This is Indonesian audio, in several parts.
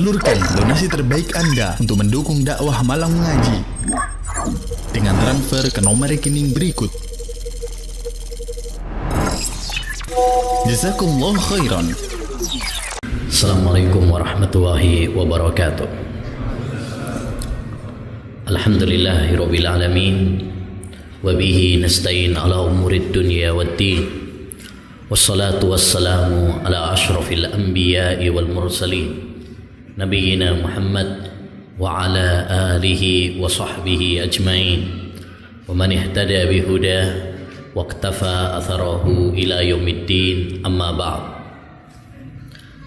Salurkan donasi terbaik Anda untuk mendukung dakwah Malang Mengaji dengan transfer ke nomor rekening berikut. Jazakumullah khairan. Assalamualaikum warahmatullahi wabarakatuh. Alhamdulillahirabbil alamin wa bihi nasta'in ala umurid dunya waddin. Wassalatu wassalamu ala asyrafil anbiya'i wal mursalin Nabiyyina Muhammad wa ala alihi wa sahbihi ajma'in wa man ihtada bihudah wa iktafa atharahu ila yaumiddin, amma ba'd.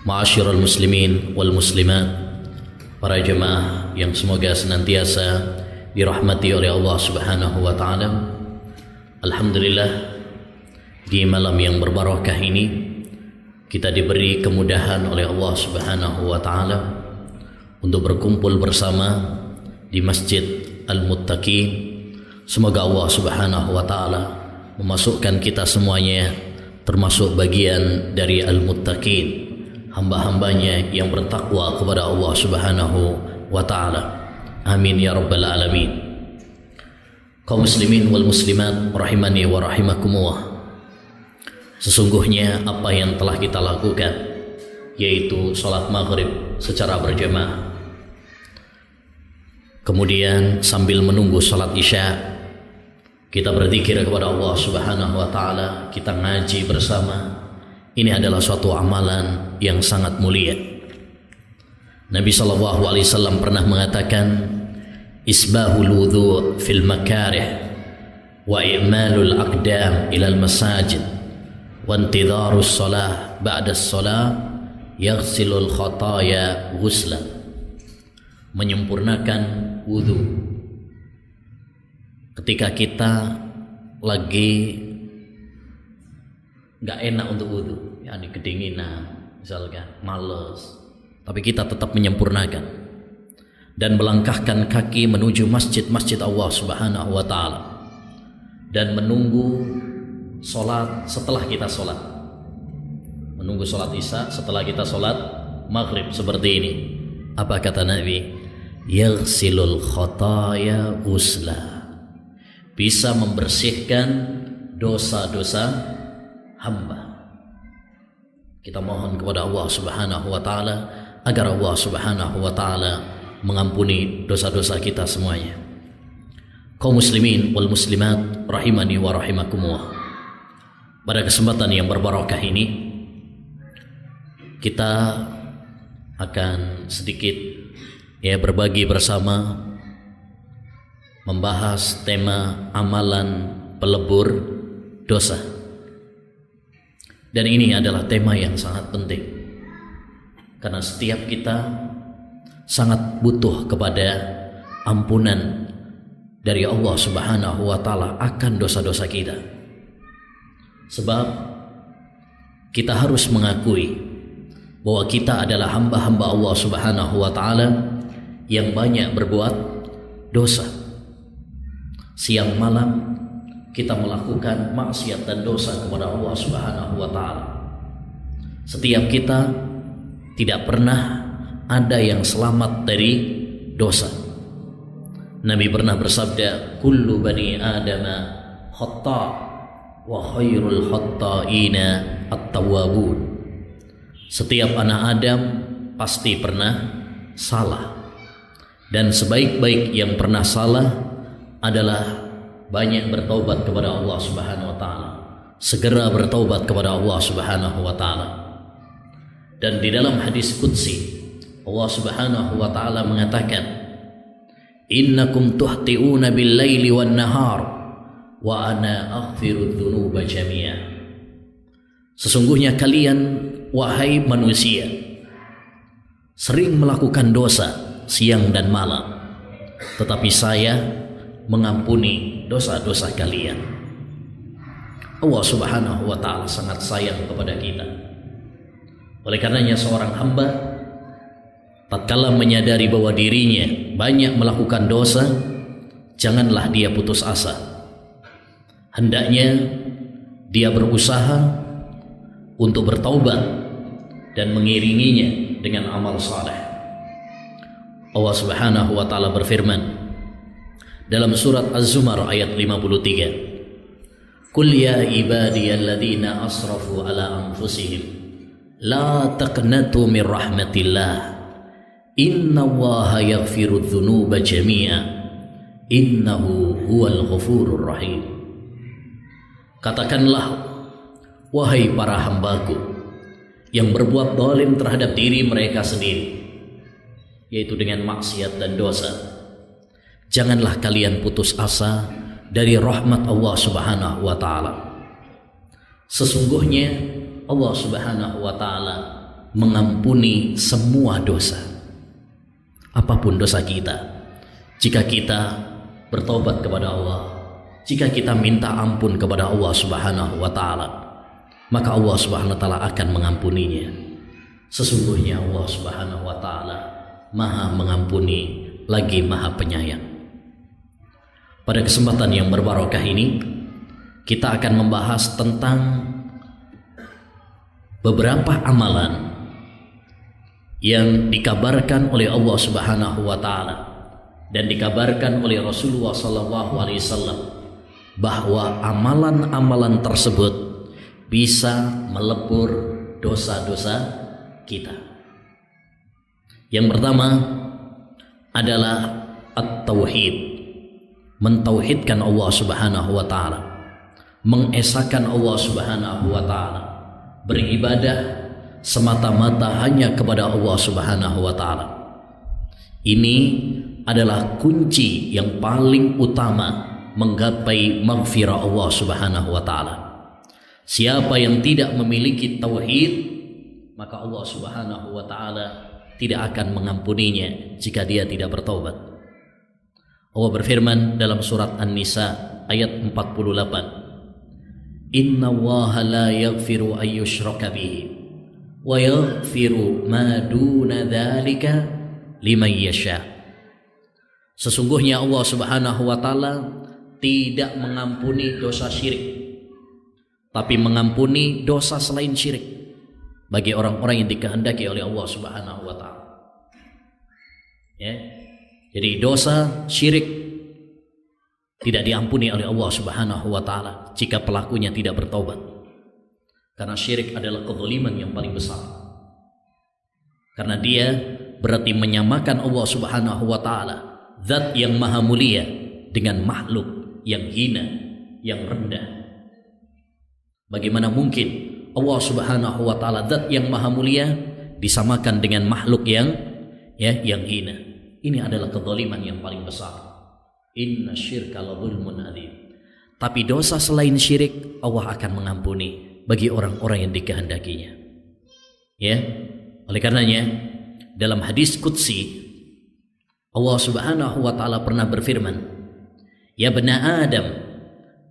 Ma'asyiral muslimin wal muslimat, para jemaah yang semoga senantiasa dirahmati oleh Allah Subhanahu wa taala. Alhamdulillah, di malam yang berbarakah ini kita diberi kemudahan oleh Allah Subhanahu wa taala untuk berkumpul bersama di Masjid Al-Muttaqin. Semoga Allah Subhanahu wa taala memasukkan kita semuanya termasuk bagian dari Al-Muttaqin, hamba-hambanya yang bertakwa kepada Allah Subhanahu wa taala. Amin ya rabbal alamin. Kaum muslimin wal muslimat rahimani wa rahimakumullah. Sesungguhnya apa yang telah kita lakukan, yaitu sholat maghrib secara berjamaah, kemudian sambil menunggu sholat isya kita berzikir kepada Allah Subhanahu wa taala, kita ngaji bersama. Ini adalah suatu amalan yang sangat mulia. Nabi SAW pernah mengatakan, isbahul wudhu fil makarih wa i'malul aqdam ilal masajid wa intidharus salah ba'da salah yaghsilul khataya ghusla. Menyempurnakan wudu ketika kita lagi nggak enak untuk wudu, yakni kedinginan misalkan, males, tapi kita tetap menyempurnakan dan melangkahkan kaki menuju masjid Allah Subhanahu wa taala dan menunggu sholat setelah kita sholat, menunggu sholat isya setelah kita sholat maghrib seperti ini. Apa kata Nabi? Yaghsilul khataya ghusla, bisa membersihkan dosa-dosa hamba. Kita mohon kepada Allah Subhanahu wa taala agar Allah Subhanahu wa taala mengampuni dosa-dosa kita semuanya. Kaum muslimin wal muslimat rahimani wa rahimakumullah. Pada kesempatan yang berbarakah ini kita akan sedikit berbagi bersama, membahas tema amalan pelebur dosa. Dan ini adalah tema yang sangat penting karena setiap kita sangat butuh kepada ampunan dari Allah Subhanahu wa taala akan dosa-dosa kita. Sebab kita harus mengakui bahwa kita adalah hamba-hamba Allah Subhanahu wa taala yang banyak berbuat dosa. Siang malam kita melakukan maksiat dan dosa kepada Allah Subhanahu wa taala. Setiap kita tidak pernah ada yang selamat dari dosa. Nabi pernah bersabda, kullu bani adama khata' wa khairul khatta'ina at-tawwabun. Setiap anak Adam pasti pernah salah, dan sebaik-baik yang pernah salah adalah banyak bertaubat kepada Allah Subhanahu wa taala. Segera bertaubat kepada Allah Subhanahu wa taala. Dan di dalam hadis qudsi Allah Subhanahu wa taala mengatakan, innakum tuhti'una bil laili wan nahar wa ana aghfiru dzunuba jami'a. Sesungguhnya kalian wahai manusia sering melakukan dosa siang dan malam, tetapi saya mengampuni dosa-dosa kalian. Allah Subhanahu wa taala sangat sayang kepada kita. Oleh karenanya seorang hamba tatkala menyadari bahwa dirinya banyak melakukan dosa, janganlah dia putus asa. Hendaknya dia berusaha untuk bertaubat dan mengiringinya dengan amal saleh. Allah Subhanahu wa taala berfirman dalam surat Az-Zumar ayat 53, "Qul ya ibadiyalladzina asrafu ala anfusihim la taqnatu min rahmatillah innallaha yaghfiru dzunuba jami'a innahu huwal ghafurur rahim." Katakanlah, wahai para hambaku yang berbuat zalim terhadap diri mereka sendiri, yaitu dengan maksiat dan dosa, janganlah kalian putus asa dari rahmat Allah Subhanahu wa taala. Sesungguhnya Allah Subhanahu wa taala mengampuni semua dosa, apapun dosa kita. Jika kita bertobat kepada Allah, jika kita minta ampun kepada Allah Subhanahu wa taala, maka Allah Subhanahu wa taala akan mengampuninya. Sesungguhnya Allah Subhanahu wa taala Maha mengampuni lagi Maha penyayang. Pada kesempatan yang berbarokah ini, kita akan membahas tentang beberapa amalan yang dikabarkan oleh Allah Subhanahu wa taala dan dikabarkan oleh Rasulullah sallallahu alaihi wasallam bahwa amalan-amalan tersebut bisa melebur dosa-dosa kita. Yang pertama adalah at-tauhid, mentauhidkan Allah Subhanahu wa taala, mengesahkan Allah Subhanahu wa taala, beribadah semata-mata hanya kepada Allah Subhanahu wa taala. Ini adalah kunci yang paling utama menggapai maghfirah Allah Subhanahu wa taala. Siapa yang tidak memiliki tauhid, maka Allah Subhanahu wa taala tidak akan mengampuninya jika dia tidak bertobat. Allah berfirman dalam surat An-Nisa ayat 48, "Innallaha la yaghfiru an yushraka bihi wa yaghfiru ma duna dzalika liman yasha." Sesungguhnya Allah Subhanahu wa taala tidak mengampuni dosa syirik, tapi mengampuni dosa selain syirik bagi orang-orang yang dikehendaki oleh Allah Subhanahu wa taala. Ya. Jadi dosa syirik tidak diampuni oleh Allah Subhanahu wa taala jika pelakunya tidak bertobat. Karena syirik adalah kezaliman yang paling besar. Karena dia berarti menyamakan Allah Subhanahu wa taala, zat yang maha mulia, dengan makhluk yang hina, yang rendah. Bagaimana mungkin Allah Subhanahu wa taala zat yang maha mulia disamakan dengan makhluk yang hina? Ini adalah kezaliman yang paling besar. Inna syirka la dzulmun adzim. Tapi dosa selain syirik Allah akan mengampuni bagi orang-orang yang dikehendakinya. Ya. Oleh karenanya dalam hadis qudsi Allah Subhanahu wa taala pernah berfirman, "Ya bani Adam,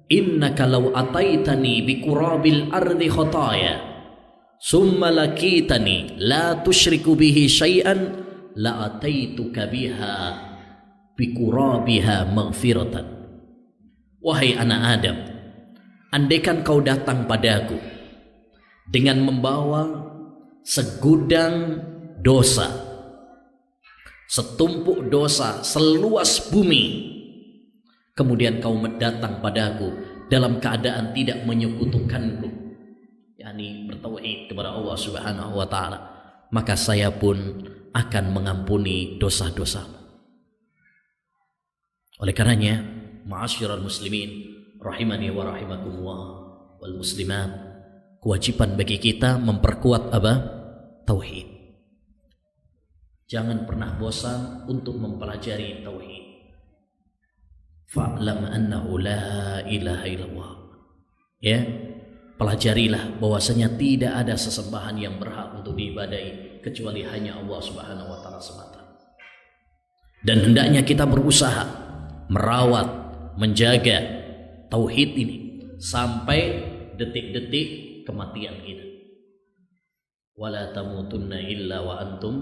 innaka law ataitani biqurabil ardi khataya summa lakitani la tusyriku bihi syai'an la ataituka biha biqurabiha maghfiratan." Wahai anak Adam, andaikan kau datang padaku dengan membawa segudang dosa, setumpuk dosa seluas bumi, kemudian kau datang padaku dalam keadaan tidak menyekutukanku, yakni bertauhid kepada Allah Subhanahu wa taala, maka saya pun akan mengampuni dosa-dosamu. Oleh karenanya, ma'asyiral muslimin rahimani wa rahimakumullah wal muslimat, kewajiban bagi kita memperkuat apa? Tauhid. Jangan pernah bosan untuk mempelajari tauhid. Fa'lam annahu la ilaha illallah. Ya, pelajarilah bahwasanya tidak ada sesembahan yang berhak untuk diibadahi kecuali hanya Allah Subhanahu wa taala semata. Dan hendaknya kita berusaha merawat, menjaga tauhid ini sampai detik-detik kematian kita. Wala tamutunna illa wa antum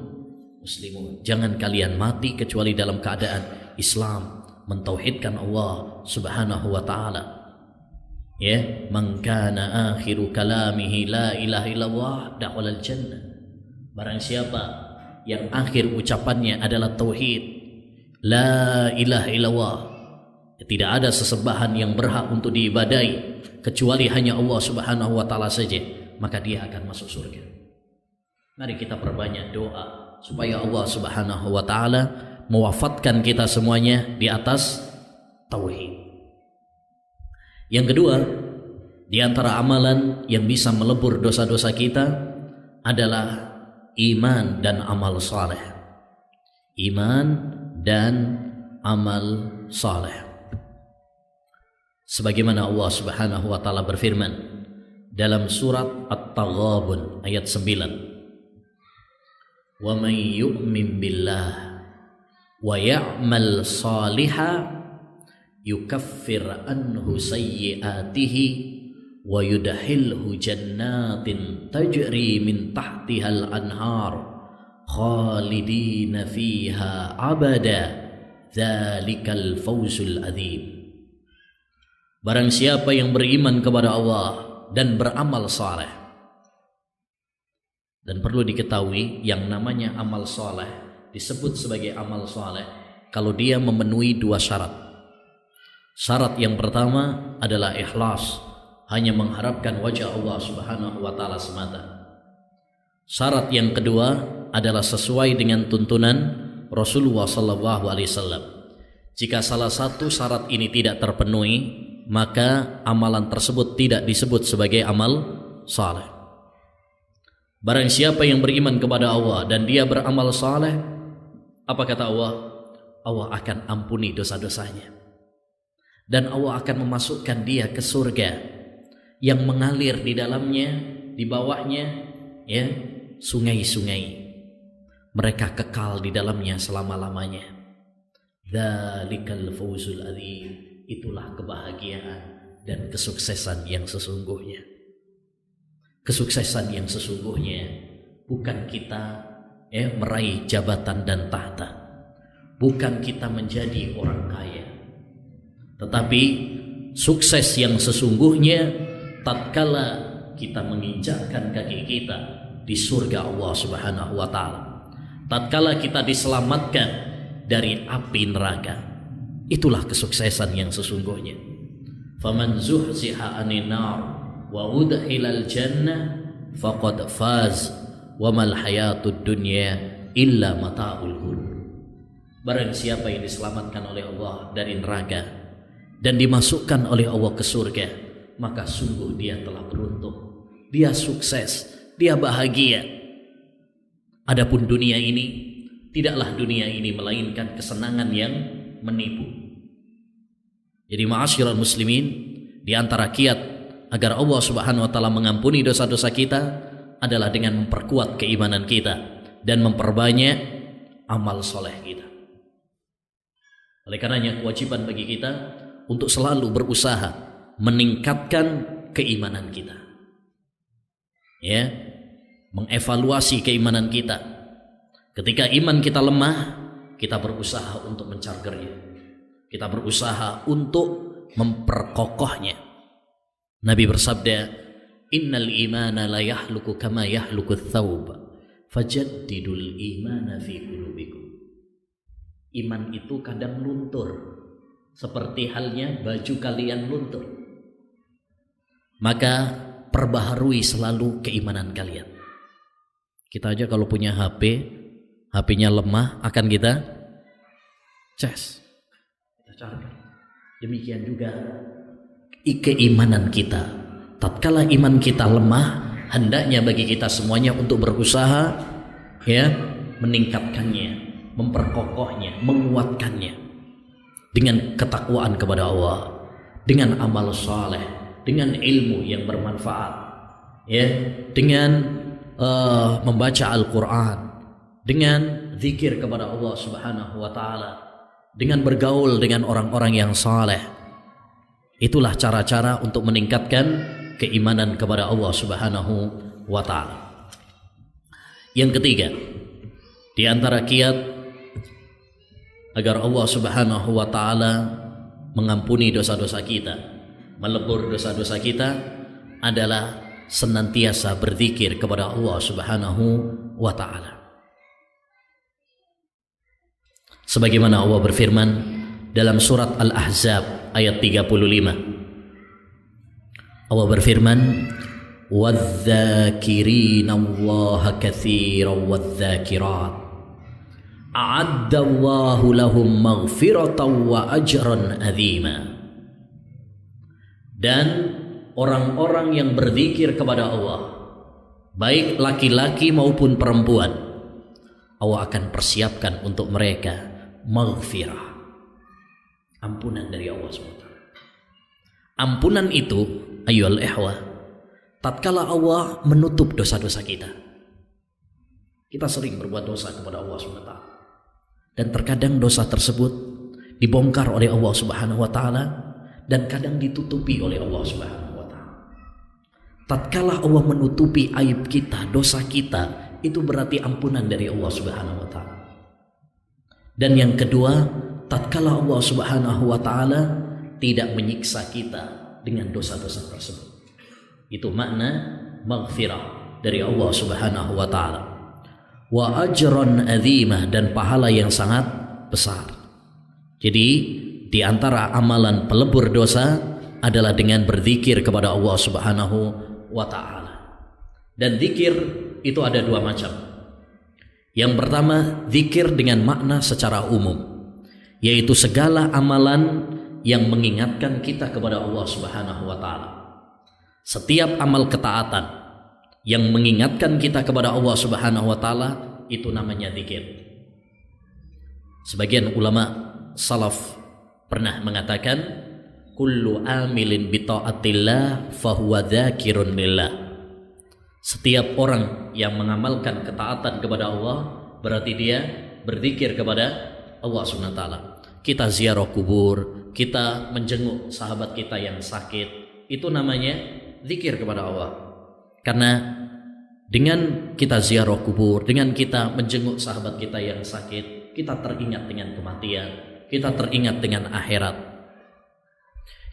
muslimun. Jangan kalian mati kecuali dalam keadaan Islam, mentauhidkan Allah Subhanahu wa taala. Ya, man kana akhiru kalamihi la ilaha illallah dakhalal jannah. Barang siapa yang akhir ucapannya adalah tauhid, la ilaha illallah, tidak ada sesembahan yang berhak untuk diibadahi kecuali hanya Allah Subhanahu wa taala saja, maka dia akan masuk surga. Mari kita perbanyak doa supaya Allah Subhanahu wa taala mewafatkan kita semuanya di atas tauhid. Yang kedua, di antara amalan yang bisa melebur dosa-dosa kita adalah iman dan amal saleh. Iman dan amal saleh. Sebagaimana Allah Subhanahu wa taala berfirman dalam surat At-Taghabun ayat 9. Wa may yu'min billah wa ya'mal salihan yukaffir anhu sayyi'atihi wa yudkhilhu jannatin tajri min tahtihal anhar khalidina fiha abada dzalikal fawzul adzim. Barang siapa yang beriman kepada Allah dan beramal saleh. Dan perlu diketahui yang namanya amal saleh disebut sebagai amal saleh kalau dia memenuhi dua syarat. Syarat yang pertama adalah ikhlas, hanya mengharapkan wajah Allah Subhanahu wa taala semata. Syarat yang kedua adalah sesuai dengan tuntunan Rasulullah sallallahu alaihi wasallam. Jika salah satu syarat ini tidak terpenuhi, maka amalan tersebut tidak disebut sebagai amal saleh. Barang siapa yang beriman kepada Allah dan dia beramal saleh, apa kata Allah? Allah akan ampuni dosa-dosanya. Dan Allah akan memasukkan dia ke surga yang mengalir di dalamnya, di bawahnya, ya, sungai-sungai. Mereka kekal di dalamnya selama-lamanya. Dzalikal fawzul adzim. Itulah kebahagiaan dan kesuksesan yang sesungguhnya. Kesuksesan yang sesungguhnya bukan kita meraih jabatan dan tahta, bukan kita menjadi orang kaya, tetapi sukses yang sesungguhnya tatkala kita menginjakkan kaki kita di surga Allah Subhanahu wa taala, tatkala kita diselamatkan dari api neraka. Itulah kesuksesan yang sesungguhnya. Faman zuhziha 'anil nar wa udkhilal jannah faqad faz wa mal hayatud dunya illa mata'ul ghurur. Barang siapa yang diselamatkan oleh Allah dari neraka dan dimasukkan oleh Allah ke surga, maka sungguh dia telah beruntung. Dia sukses, dia bahagia. Adapun dunia ini, tidaklah dunia ini melainkan kesenangan yang menipu. Jadi ma'asyiral muslimin, di antara kiat agar Allah Subhanahu wa taala mengampuni dosa-dosa kita adalah dengan memperkuat keimanan kita dan memperbanyak amal soleh kita. Oleh karenanya kewajiban bagi kita untuk selalu berusaha meningkatkan keimanan kita. Ya, mengevaluasi keimanan kita. Ketika iman kita lemah, kita berusaha untuk mencargernya. Kita berusaha untuk memperkokohnya. Nabi bersabda, "Innal imana la yahluku kama yahluku ats-tsaub, fajaddidul imana fi qulubikum." Iman itu kadang luntur, seperti halnya baju kalian luntur. Maka perbaharui selalu keimanan kalian. Kita aja kalau punya HP-nya lemah, akan kita cas. Demikian juga keimanan kita. Tatkala iman kita lemah, hendaknya bagi kita semuanya untuk berusaha meningkatkannya, memperkokohnya, menguatkannya dengan ketakwaan kepada Allah, dengan amal saleh, dengan ilmu yang bermanfaat, dengan membaca Al-Quran, dengan zikir kepada Allah Subhanahu wa taala, dengan bergaul dengan orang-orang yang saleh. Itulah cara-cara untuk meningkatkan keimanan kepada Allah Subhanahu wa taala. Yang ketiga, di antara kiat agar Allah Subhanahu wa taala mengampuni dosa-dosa kita, melebur dosa-dosa kita, adalah senantiasa berzikir kepada Allah Subhanahu wa taala. Sebagaimana Allah berfirman dalam surat Al-Ahzab ayat 35. Allah berfirman, "Wadh-dzakirina Allaha katsiran wadh-dzakirat. A'addallahu lahum maghfiratan wa ajran 'azima." Dan orang-orang yang berzikir kepada Allah, baik laki-laki maupun perempuan, Allah akan persiapkan untuk mereka maghfirah, ampunan dari Allah SWT. Ampunan itu, ayyuhal ikhwah, tatkala Allah menutup dosa-dosa kita. Kita sering berbuat dosa kepada Allah SWT, dan terkadang dosa tersebut dibongkar oleh Allah Subhanahu wa taala dan kadang ditutupi oleh Allah Subhanahu wa taala. Tatkala Allah menutupi aib kita, dosa kita, itu berarti ampunan dari Allah Subhanahu wa taala. Dan yang kedua, tatkala Allah Subhanahu wa taala tidak menyiksa kita dengan dosa-dosa tersebut. Itu makna maghfirah dari Allah Subhanahu wa taala. Wa ajran adzimah, dan pahala yang sangat besar. Jadi di antara amalan pelebur dosa adalah dengan berzikir kepada Allah Subhanahu wa taala. Dan zikir itu ada dua macam. Yang pertama, zikir dengan makna secara umum, yaitu segala amalan yang mengingatkan kita kepada Allah Subhanahu wa taala. Setiap amal ketaatan yang mengingatkan kita kepada Allah Subhanahu wa taala, itu namanya zikir. Sebagian ulama salaf pernah mengatakan, kullu amilin bi taatillah fahuwa dzakirun lillah. Setiap orang yang mengamalkan ketaatan kepada Allah berarti dia berzikir kepada Allah Subhanahu wa taala. Kita ziarah kubur, kita menjenguk sahabat kita yang sakit, itu namanya zikir kepada Allah. Karena dengan kita ziarah kubur, dengan kita menjenguk sahabat kita yang sakit, kita teringat dengan kematian, kita teringat dengan akhirat.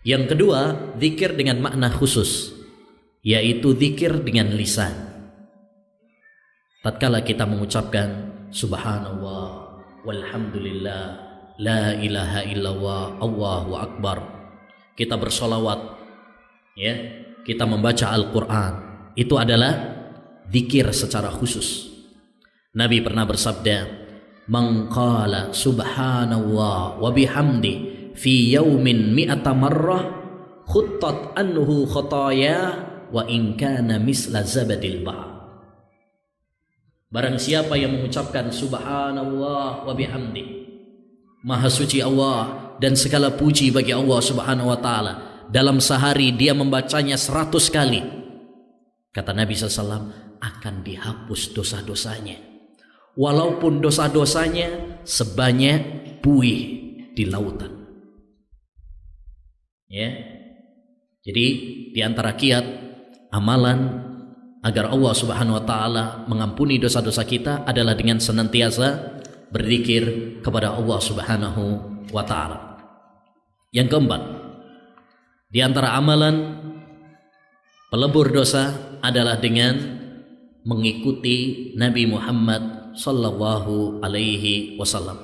Yang kedua, zikir dengan makna khusus, yaitu zikir dengan lisan. Tatkala kita mengucapkan subhanallah walhamdulillah la ilaha illallah Allahu akbar, kita bersolawat, ya, kita membaca Al-Quran, itu adalah zikir secara khusus. Nabi pernah bersabda, "Man qala subhanallah wa bihamdi fi yaumin mi'ata marrah khuttat anhu khataya wa in kana misla zabadil bahr." Barang siapa yang mengucapkan subhanallah wa bihamdi, maha suci Allah dan segala puji bagi Allah Subhanahu wa taala, dalam sehari dia membacanya 100 kali, kata Nabi SAW, akan dihapus dosa-dosanya, walaupun dosa-dosanya sebanyak buih di lautan. Ya, jadi di antara kiat amalan agar Allah Subhanahu wa taala mengampuni dosa-dosa kita adalah dengan senantiasa berzikir kepada Allah Subhanahu wa taala. Yang keempat, di antara amalan pelebur dosa adalah dengan mengikuti Nabi Muhammad sallallahu alaihi wasallam.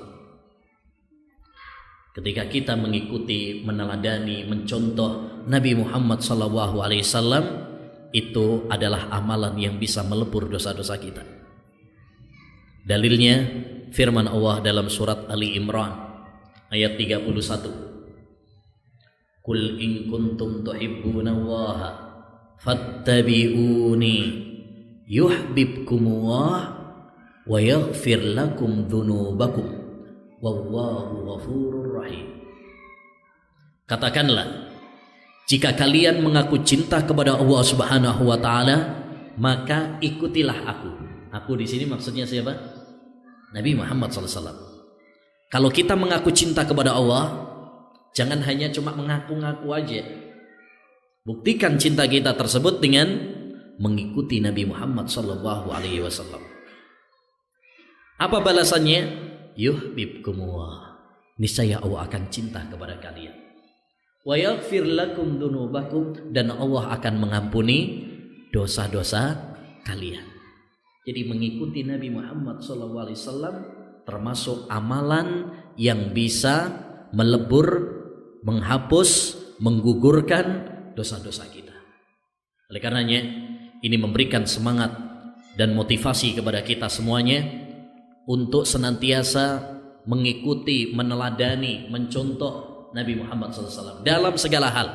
Ketika kita mengikuti, meneladani, mencontoh Nabi Muhammad sallallahu alaihi wasallam, itu adalah amalan yang bisa melebur dosa-dosa kita. Dalilnya firman Allah dalam surat Ali Imran ayat 31. Qul in kuntum tuhibbunallaha fattabi'uni yuhibbukumullah wa yaghfir lakum dzunubakum wallahu ghafurur rahim. Katakanlah, jika kalian mengaku cinta kepada Allah Subhanahu wa taala, maka ikutilah aku. Aku di sini maksudnya siapa? Nabi Muhammad SAW. Kalau kita mengaku cinta kepada Allah, jangan hanya cuma mengaku-ngaku aja. Buktikan cinta kita tersebut dengan mengikuti Nabi Muhammad SAW. Apa balasannya? Yuhibbukumullah. Niscaya Allah akan cinta kepada kalian. Wa yaghfir lakum dzunubakum, dan Allah akan mengampuni dosa-dosa kalian. Jadi mengikuti Nabi Muhammad SAW termasuk amalan yang bisa melebur, menghapus, menggugurkan dosa-dosa kita. Oleh karenanya ini memberikan semangat dan motivasi kepada kita semuanya untuk senantiasa mengikuti, meneladani, mencontoh Nabi Muhammad SAW dalam segala hal.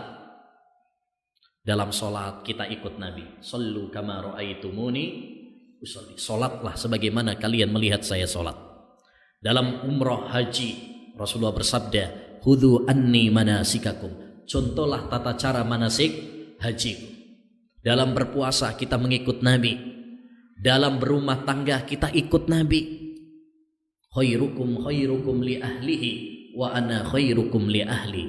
Dalam sholat kita ikut Nabi. Sallu kama ra'aitumuni usolli. Sholatlah sebagaimana kalian melihat saya sholat. Dalam umrah haji Rasulullah bersabda, khudhu anni manasikakum. Contohlah tata cara manasik haji. Dalam berpuasa kita mengikut Nabi. Dalam berumah tangga kita ikut Nabi. Khairukum li ahlihi wa ana khairukum li ahli.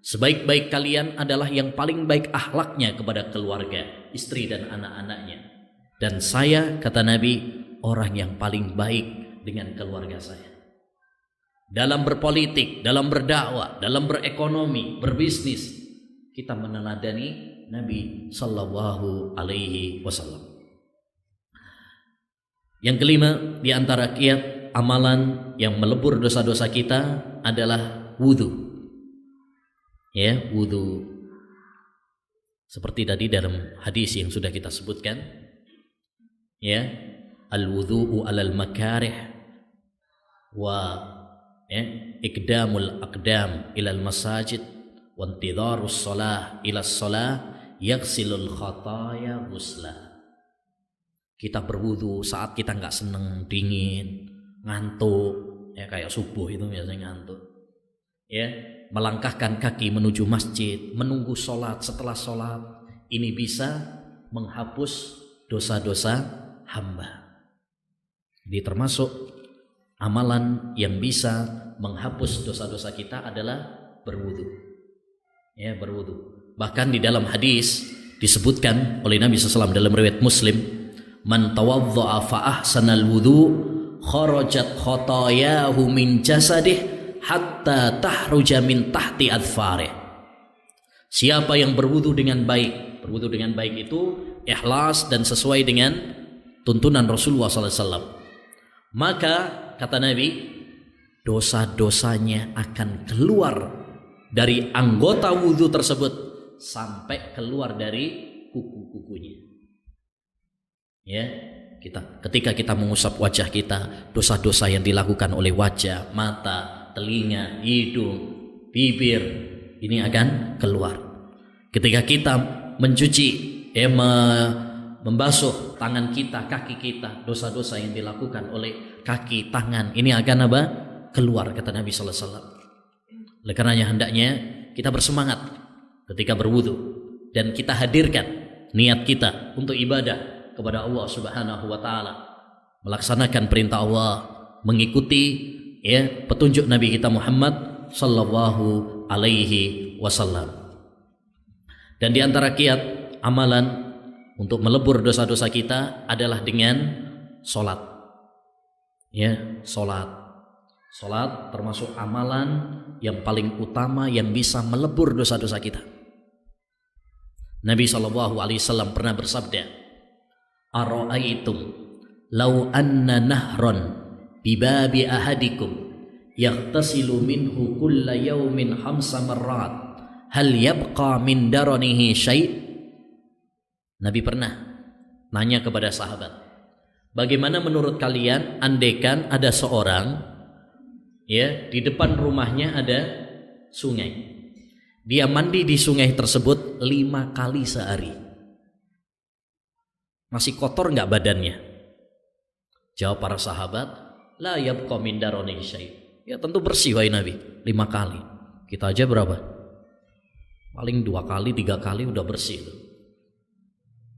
Sebaik-baik kalian adalah yang paling baik akhlaknya kepada keluarga, istri dan anak-anaknya. Dan saya, kata Nabi, orang yang paling baik dengan keluarga saya. Dalam berpolitik, dalam berdakwah, dalam berekonomi, berbisnis, kita meneladani Nabi Sallallahu Alaihi Wasallam. Yang kelima, di antara kiat amalan yang melebur dosa-dosa kita adalah wudhu. Ya, wudhu. Seperti tadi dalam hadis yang sudah kita sebutkan, ya, al-wudhu'u alal makarih wa iqdamul aqdam ilal masajid wa intidharus shalah ila shalah yaghsilul khataya ghusla. Kita berwudu saat kita nggak seneng, dingin, ngantuk, ya kayak subuh itu biasanya ngantuk. Ya, melangkahkan kaki menuju masjid, menunggu sholat, setelah sholat, ini bisa menghapus dosa-dosa hamba. Jadi termasuk amalan yang bisa menghapus dosa-dosa kita adalah berwudu. Ya, berwudu. Bahkan di dalam hadis disebutkan oleh Nabi SAW dalam riwayat Muslim, man tawadda'a fa ahsanal wudu kharajat khotayahu min jasadih hatta tahruja min tahti adfarih. Siapa yang berwudu dengan baik, berwudu dengan baik itu ikhlas dan sesuai dengan tuntunan Rasulullah SAW, maka kata Nabi, dosa-dosanya akan keluar dari anggota wudu tersebut sampai keluar dari kuku-kukunya. Ya, ketika kita mengusap wajah kita, dosa-dosa yang dilakukan oleh wajah, mata, telinga, hidung, bibir, ini akan keluar. Ketika kita mencuci, membasuh tangan kita, kaki kita, dosa-dosa yang dilakukan oleh kaki, tangan, ini akan apa? Keluar, kata Nabi Sallallahu Alaihi Wasallam. Oleh karenanya hendaknya kita bersemangat ketika berwudu dan kita hadirkan niat kita untuk ibadah kepada Allah Subhanahu Wa Taala, melaksanakan perintah Allah, mengikuti petunjuk Nabi kita Muhammad Sallallahu Alaihi Wasallam. Dan di antara kiat amalan untuk melebur dosa-dosa kita adalah dengan sholat. Ya, sholat termasuk amalan yang paling utama yang bisa melebur dosa-dosa kita. Nabi Sallallahu Alaihi Wasallam pernah bersabda, "Ara'aitum law anna nahran bibabi ahadikum yaghtasilu minhu kulla yawmin 5 marrat hal yabqa min daranihi syai'." Nabi pernah nanya kepada sahabat, bagaimana menurut kalian andaikan ada seorang di depan rumahnya ada sungai, dia mandi di sungai tersebut 5 kali sehari, masih kotor nggak badannya? Jawab para sahabat, la yabqa min daranihi syai'. Ya tentu bersih wahai Nabi, 5 kali. Kita aja berapa? Paling 2 kali, 3 kali udah bersih tuh.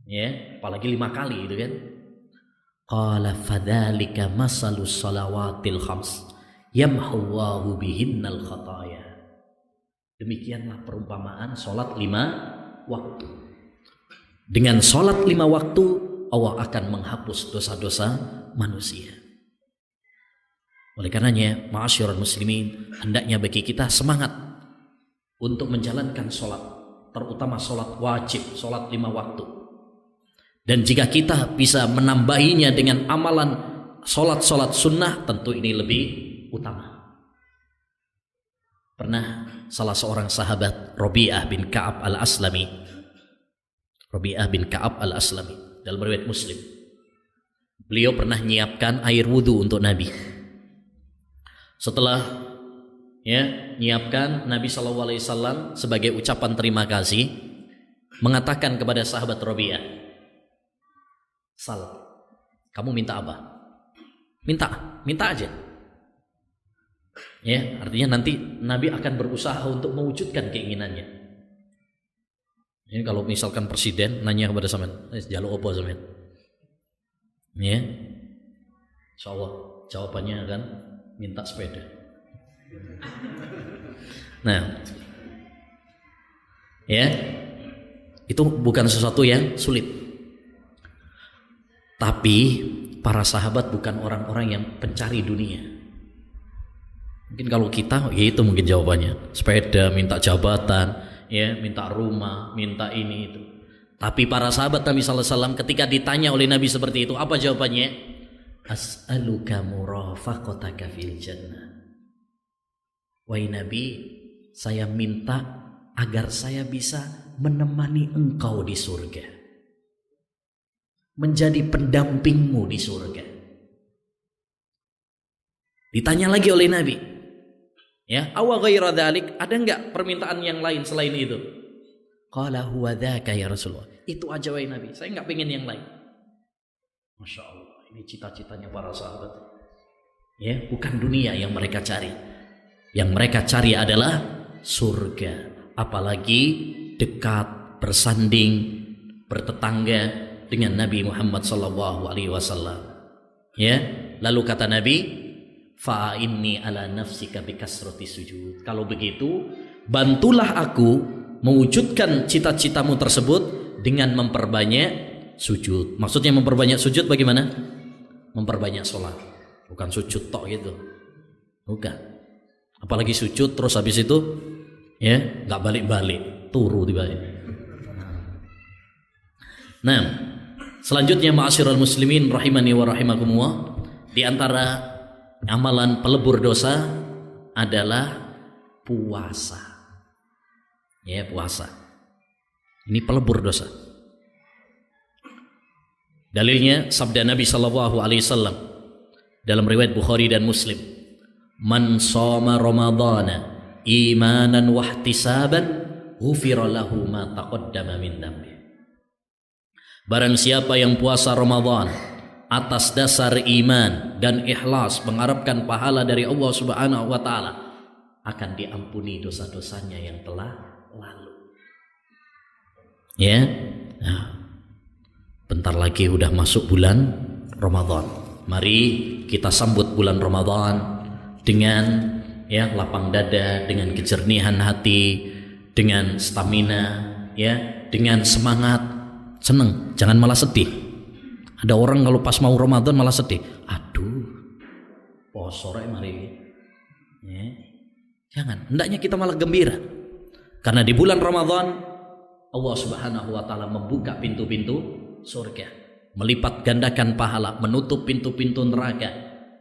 Ya, apalagi 5 kali gitu kan. Qala fadzalika masalus salawatil khams yamhullahu bihinnal khataya. Demikianlah perumpamaan salat 5 waktu. Dengan salat 5 waktu Allah akan menghapus dosa-dosa manusia. Oleh karenanya, ma'asyiral muslimin, hendaknya bagi kita semangat untuk menjalankan sholat, terutama sholat wajib, sholat 5 waktu. Dan jika kita bisa menambahinya dengan amalan Solat sunnah tentu ini lebih utama. Pernah salah seorang sahabat Rabi'ah bin Ka'ab al-Aslami dalam riwayat Muslim, beliau pernah menyiapkan air wudhu untuk Nabi. Setelah menyiapkan, Nabi SAW sebagai ucapan terima kasih mengatakan kepada sahabat Rabi'ah, "Sal, kamu minta apa? Minta aja." Ya, artinya nanti Nabi akan berusaha untuk mewujudkan keinginannya. Ini kalau misalkan presiden nanya kepada sampean, "Jaluk apa sampean?" Ya. Insyaallah jawabannya akan minta sepeda. Nah, ya, itu bukan sesuatu yang sulit. Tapi para sahabat bukan orang-orang yang pencari dunia. Mungkin kalau kita, ya itu mungkin jawabannya, sepeda, minta jabatan, ya, minta rumah, minta ini itu. Tapi para sahabat Nabi sallallahu alaihi wasallam ketika ditanya oleh Nabi seperti itu, apa jawabannya? As'aluka murafaqataka fil jannah. Wahai Nabi, saya minta agar saya bisa menemani engkau di surga, menjadi pendampingmu di surga. Ditanya lagi oleh Nabi, ya, awa ghaira dzalik, ada enggak permintaan yang lain selain itu? Qala huwa dzaka ya Rasulullah. Itu aja wahai Nabi, saya enggak pengen yang lain. Masya Allah, ini cita-citanya para sahabat. Ya, bukan dunia yang mereka cari. Yang mereka cari adalah surga, apalagi dekat, bersanding, bertetangga dengan Nabi Muhammad SAW. Ya, lalu kata Nabi, fa inni ala nafsika bikasrati sujud. Kalau begitu, bantulah aku mewujudkan cita-citamu tersebut dengan memperbanyak sujud. Maksudnya memperbanyak sujud bagaimana? Memperbanyak sholat, bukan sujud tok gitu, bukan. Apalagi sujud terus habis itu ya nggak balik-balik, turu dibalik. Nah, selanjutnya ma'asyiral muslimin rahimani wa rahimakumullah, di antara amalan pelebur dosa adalah puasa. Ya, puasa. Ini pelebur dosa. Dalilnya sabda Nabi sallallahu alaihi wasallam dalam riwayat Bukhari dan Muslim, "Man shoma ramadhana imanan wa ihtisaban, ghufira lahu ma taqaddama min dhanbi." Barang siapa yang puasa Ramadan atas dasar iman dan ikhlas mengharapkan pahala dari Allah Subhanahu wa taala, akan diampuni dosa-dosanya yang telah lalu. Ya. Nah, bentar lagi udah masuk bulan Ramadan. Mari kita sambut bulan Ramadan dengan ya lapang dada, dengan kejernihan hati, dengan stamina, ya, dengan semangat, seneng, jangan malah sedih. Ada orang kalau pas mau Ramadan malah sedih. Aduh, sore mari. Ya. Jangan, hendaknya kita malah gembira. Karena di bulan Ramadan Allah Subhanahu wa taala membuka pintu-pintu surga, melipat gandakan pahala, menutup pintu-pintu neraka,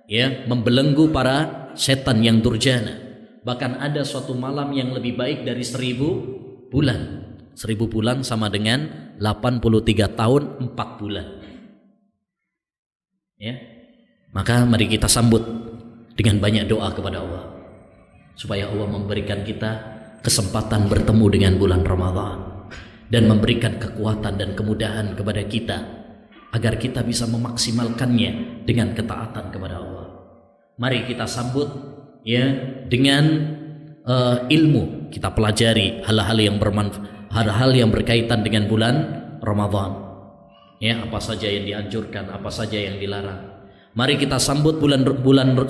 ya, membelenggu para setan yang durjana. Bahkan ada suatu malam yang lebih baik dari 1000 bulan. 1000 bulan sama dengan 83 tahun 4 bulan. Ya. Maka mari kita sambut dengan banyak doa kepada Allah, supaya Allah memberikan kita kesempatan bertemu dengan bulan Ramadan dan memberikan kekuatan dan kemudahan kepada kita agar kita bisa memaksimalkannya dengan ketaatan kepada Allah. Mari kita sambut ya dengan ilmu, kita pelajari hal-hal yang bermanfaat, hal-hal yang berkaitan dengan bulan Ramadan. Ya, apa saja yang dianjurkan, apa saja yang dilarang. Mari kita sambut bulan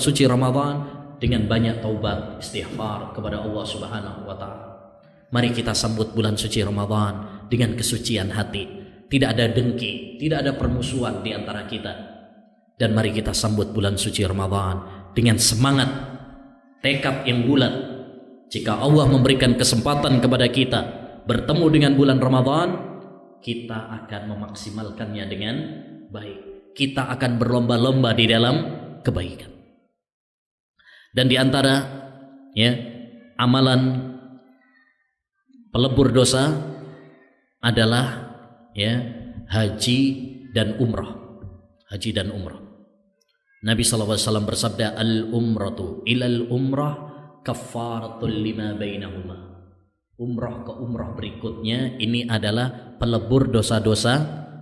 suci Ramadan dengan banyak taubat, istighfar kepada Allah Subhanahu wa taala. Mari kita sambut bulan suci Ramadan dengan kesucian hati. Tidak ada dengki, tidak ada permusuhan di antara kita. Dan mari kita sambut bulan suci Ramadan dengan semangat, tekad yang bulat. Jika Allah memberikan kesempatan kepada kita bertemu dengan bulan Ramadan, kita akan memaksimalkannya dengan baik. kita akan berlomba-lomba di dalam kebaikan. Dan di antara amalan pelebur dosa adalah haji dan umrah. Haji dan umrah. Nabi SAW bersabda, al-umratu ilal umrah kaffaratul lima bainahuma. Umrah ke umrah berikutnya ini adalah pelebur dosa-dosa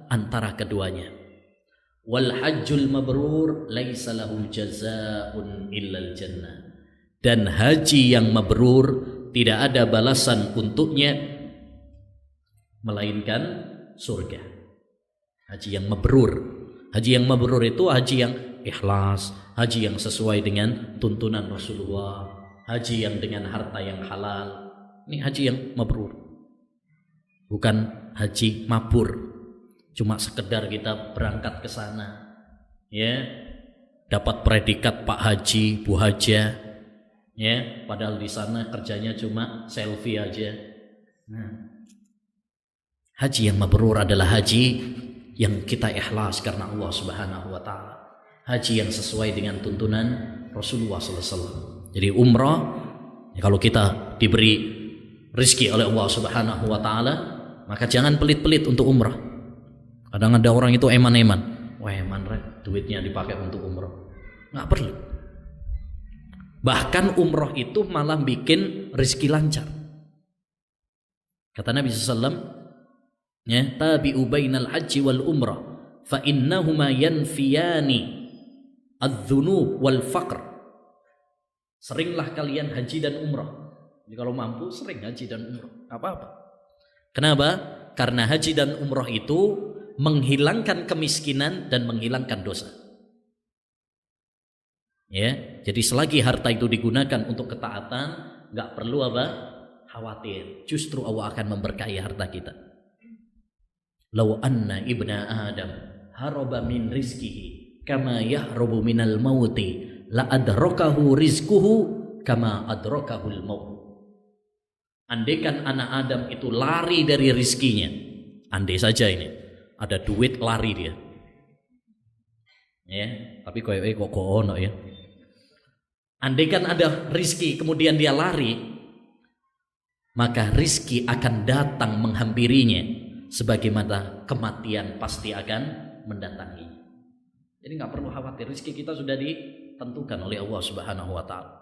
antara keduanya. Wal hajjul mabrur laisa lahu jazaa'un illal jannah. Dan haji yang mabrur tidak ada balasan untuknya melainkan surga. Haji yang mabrur. Haji yang mabrur itu haji yang ikhlas, haji yang sesuai dengan tuntunan Rasulullah, haji yang dengan harta yang halal. Ini haji yang mabrur, bukan haji mabur, cuma sekedar kita berangkat ke sana, dapat predikat Pak Haji, Bu Haja, padahal di sana kerjanya cuma selfie aja. Nah, haji yang mabrur adalah haji yang kita ikhlas karena Allah Subhanahu wa Ta'ala, haji yang sesuai dengan tuntunan Rasulullah SAW. Jadi umrah, kalau kita diberi rezeki oleh Allah Subhanahu wa Ta'ala, maka jangan pelit-pelit untuk umrah. Kadang ada orang itu eman-eman, wah eman duitnya dipakai untuk umrah. Nggak perlu. Bahkan umrah itu malah bikin rezeki lancar. Kata Nabi SAW, tabi'u bainal haji wal umrah fa innahuma yanfiyani adz-dzunub wal faqr. Seringlah kalian haji dan umrah. Jadi kalau mampu sering haji dan umrah, apa-apa. Kenapa? Karena haji dan umrah itu menghilangkan kemiskinan dan menghilangkan dosa. Jadi selagi harta itu digunakan untuk ketaatan, nggak perlu khawatir. Justru Allah akan memberkahi harta kita. Law anna ibna Adam haraba min rizkihi kama yahrubu minal mauti la adrakahu rizquhu kama adrakahul maut. Andaikan anak Adam itu lari dari rizkinya, andai saja ini ada duit lari dia, tapi kok ono ya. Andaikan ada rizki kemudian dia lari, maka rizki akan datang menghampirinya, sebagaimana kematian pasti akan mendatanginya. Jadi nggak perlu khawatir, rizki kita sudah ditentukan oleh Allah Subhanahu wa Ta'ala.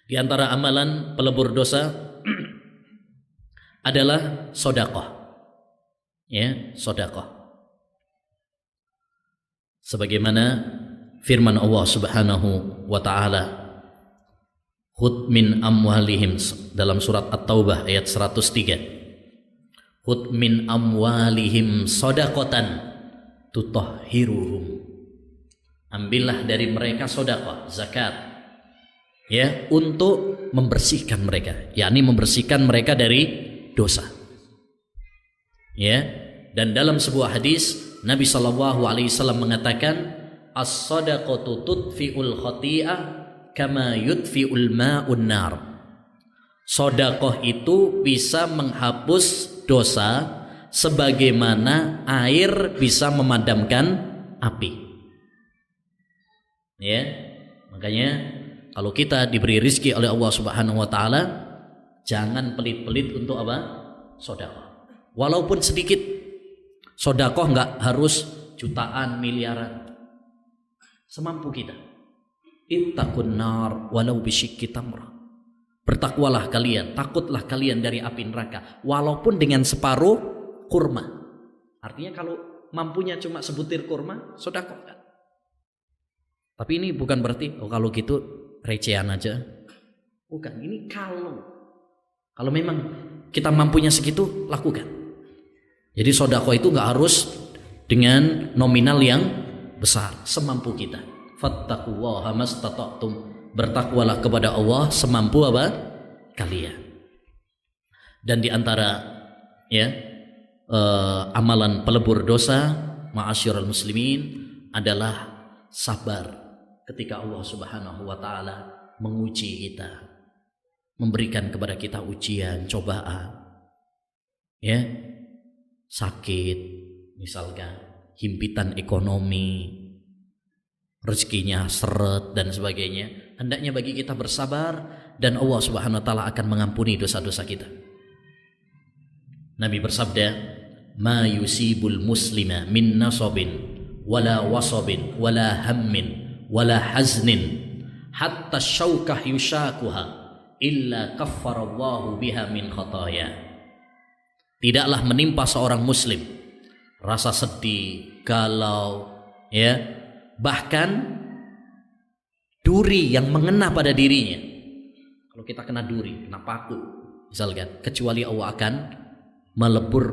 Di antara amalan pelebur dosa adalah sedekah. Sedekah. Sebagaimana firman Allah Subhanahu wa Ta'ala, khudh min amwalihim, dalam surat At-Taubah ayat 103. Khudh min amwalihim sedaqatan tutahhiruhum. Ambillah dari mereka sedekah, zakat, untuk membersihkan mereka, yakni membersihkan mereka dari dosa. Dan dalam sebuah hadis Nabi SAW mengatakan, as-sadaqatu tudfi'ul khati'ah kama yudfi'ul ma'un nar. Sedekah itu bisa menghapus dosa sebagaimana air bisa memadamkan api. Makanya kalau kita diberi rizki oleh Allah Subhanahu wa Ta'ala, jangan pelit-pelit untuk sedekah. Walaupun sedikit. Sedekah enggak harus jutaan, miliaran. Semampu kita. Ittaqun nar walau bisyikki tamrah. Bertakwalah kalian, takutlah kalian dari api neraka, walaupun dengan separuh kurma. Artinya kalau mampunya cuma sebutir kurma, sedekah. Tapi ini bukan berarti kalau gitu recehan aja. Bukan, ini kalau memang kita mampunya segitu, lakukan. Jadi sedekah itu enggak harus dengan nominal yang besar, semampu kita. Fattaqullaha mastata'tum. Bertakwalah kepada Allah semampu kalian. Dan di antara amalan pelebur dosa, ma'asyiral muslimin, adalah sabar ketika Allah Subhanahu wa Ta'ala menguji kita, memberikan kepada kita ujian, cobaan, sakit misalkan, himpitan ekonomi, rezekinya seret dan sebagainya, hendaknya bagi kita bersabar dan Allah Subhanahu wa taala akan mengampuni dosa-dosa kita. Nabi bersabda, "Ma yusibul muslima min nasabin wala wasabin wala hammin wala haznin hatta syaukah yushakuha illa kaffarallahu biha min khataya." Tidaklah menimpa seorang muslim rasa sedih, galau, ya, bahkan duri yang mengena pada dirinya. Kalau kita kena duri, kena paku misalkan, kecuali Allah akan melebur,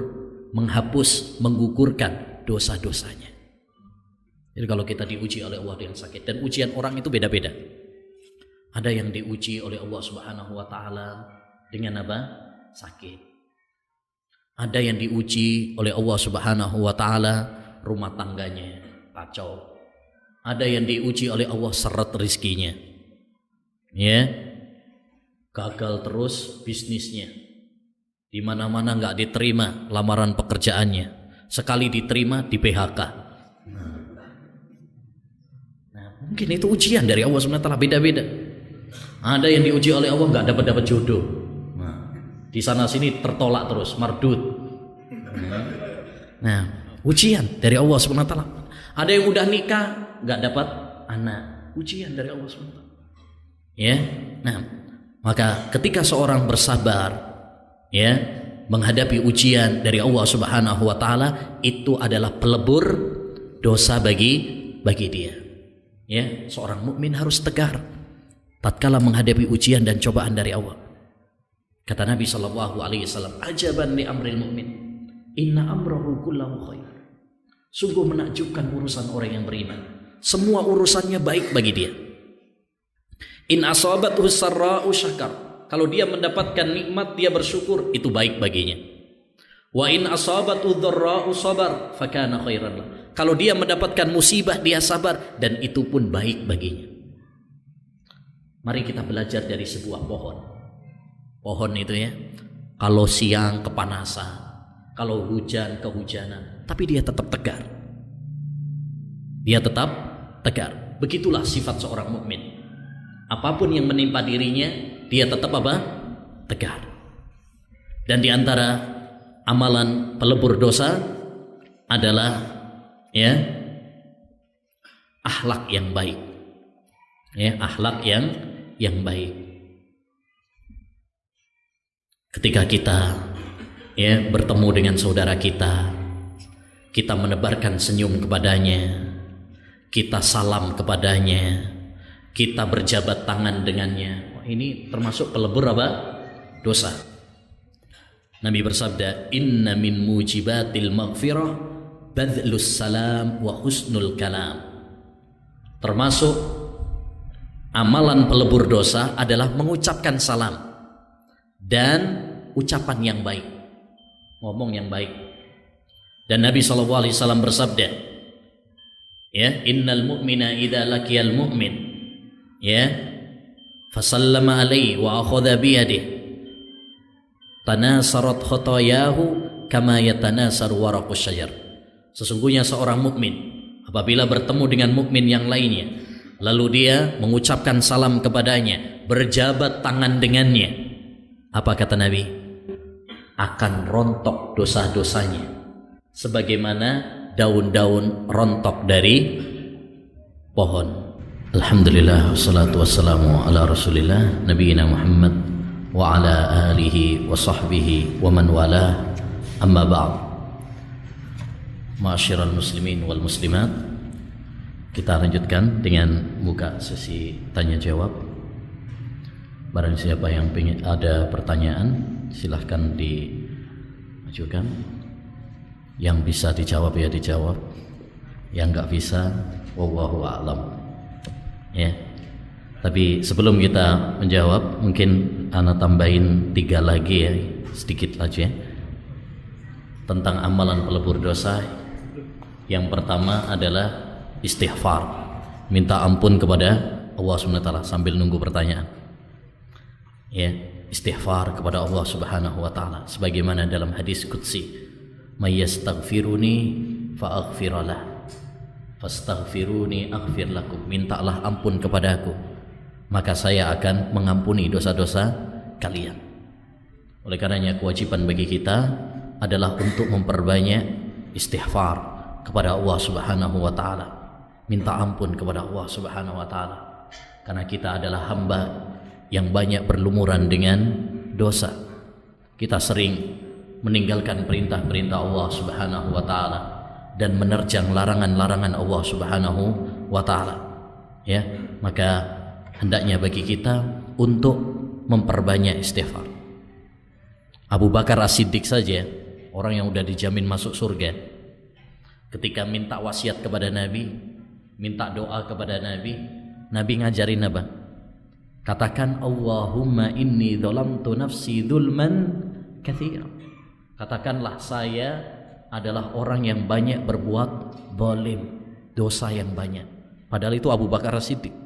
menghapus, menggugurkan dosa-dosanya. Jadi kalau kita diuji oleh Allah dengan sakit, dan ujian orang itu beda-beda. Ada yang diuji oleh Allah Subhanahu wa taala dengan apa? Sakit. Ada yang diuji oleh Allah Subhanahu wa taala rumah tangganya kacau. Ada yang diuji oleh Allah seret rizkinya. Ya. Gagal terus bisnisnya. Di mana-mana enggak diterima lamaran pekerjaannya. Sekali diterima di PHK. Nah, mungkin itu ujian dari Allah Subhanahu wa taala, beda-beda. Ada yang diuji oleh Allah enggak dapat jodoh. Di sana sini tertolak terus, mardud. Nah, ujian dari Allah Subhanahu wa taala. Ada yang udah nikah enggak dapat anak, ujian dari Allah Subhanahu wa taala. Ya. Nah, maka ketika seorang bersabar, ya, menghadapi ujian dari Allah Subhanahu wa taala, itu adalah pelebur dosa bagi dia. Ya, seorang mukmin harus tegar tatkala menghadapi ujian dan cobaan dari Allah. Kata Nabi sallallahu alaihi wasallam, "Ajaban li amril mu'min, inna amrahu kullahu khair." Sungguh menakjubkan urusan orang yang beriman. Semua urusannya baik bagi dia. In asabathu sarra'u syakar. Kalau dia mendapatkan nikmat, dia bersyukur, itu baik baginya. Wa in asabathu dharra'u sabar, fakana khairan lah. Kalau dia mendapatkan musibah, dia sabar, dan itu pun baik baginya. Mari kita belajar dari sebuah pohon. Pohon itu ya, kalau siang kepanasan, kalau hujan kehujanan, tapi dia tetap tegar. Dia tetap tegar. Begitulah sifat seorang mukmin. Apapun yang menimpa dirinya, dia tetap apa? Tegar. Dan di antara amalan pelebur dosa adalah ya akhlak yang baik. Ya, akhlak yang baik. Ketika kita ya bertemu dengan saudara kita menebarkan senyum kepadanya, kita salam kepadanya, kita berjabat tangan dengannya. Wah, ini termasuk pelebur apa? Dosa. Nabi bersabda, "Inna min mujibatil maghfirah badlus salam wa husnul kalam." Termasuk amalan pelebur dosa adalah mengucapkan salam dan ucapan yang baik, ngomong yang baik. Dan Nabi SAW bersabda, ya, innal mu'mina idza laqiyal mu'min, ya, fasallama alaihi wa akhadha bi yadihi tanasarat khotayahu kama yatanasaru waraqus syajar. Sesungguhnya seorang mukmin apabila bertemu dengan mukmin yang lainnya, lalu dia mengucapkan salam kepadanya, berjabat tangan dengannya, apa kata Nabi? Akan rontok dosa-dosanya sebagaimana daun-daun rontok dari pohon. Alhamdulillah, wassalatu wassalamu ala Rasulillah nabiyina Muhammad wa ala alihi wa sahbihi wa man walah. Amma ba'd. Ma'asyiral muslimin wal muslimat, kita lanjutkan dengan buka sesi tanya jawab. Barang siapa yang ingin ada pertanyaan, silahkan diajukan. Yang bisa dijawab ya dijawab, yang nggak bisa, wallahu a'lam. Ya. Tapi sebelum kita menjawab, mungkin ana tambahin 3 lagi ya, sedikit aja tentang amalan pelebur dosa. Yang pertama adalah istighfar, minta ampun kepada Allah SWT sambil nunggu pertanyaan. Ya, istighfar kepada Allah Subhanahu wa taala sebagaimana dalam hadis qudsi, may yastaghfiruni fa'aghfiralah, fastaghfiruni aghfir lakum. Mintalah ampun kepadaku, maka saya akan mengampuni dosa-dosa kalian. Oleh karenanya kewajiban bagi kita adalah untuk memperbanyak istighfar kepada Allah Subhanahu wa taala, minta ampun kepada Allah Subhanahu wa taala, karena kita adalah hamba yang banyak berlumuran dengan dosa. Kita sering meninggalkan perintah-perintah Allah Subhanahu wa taala dan menerjang larangan-larangan Allah Subhanahu wa taala. Ya, maka hendaknya bagi kita untuk memperbanyak istighfar. Abu Bakar As-Siddiq saja, orang yang udah dijamin masuk surga, ketika minta wasiat kepada Nabi, minta doa kepada Nabi, Nabi ngajarin apa? Katakan Allahumma inni dzalamtu nafsi dzulman katsira. Katakanlah saya adalah orang yang banyak berbuat zalim, dosa yang banyak. Padahal itu Abu Bakar As-Siddiq.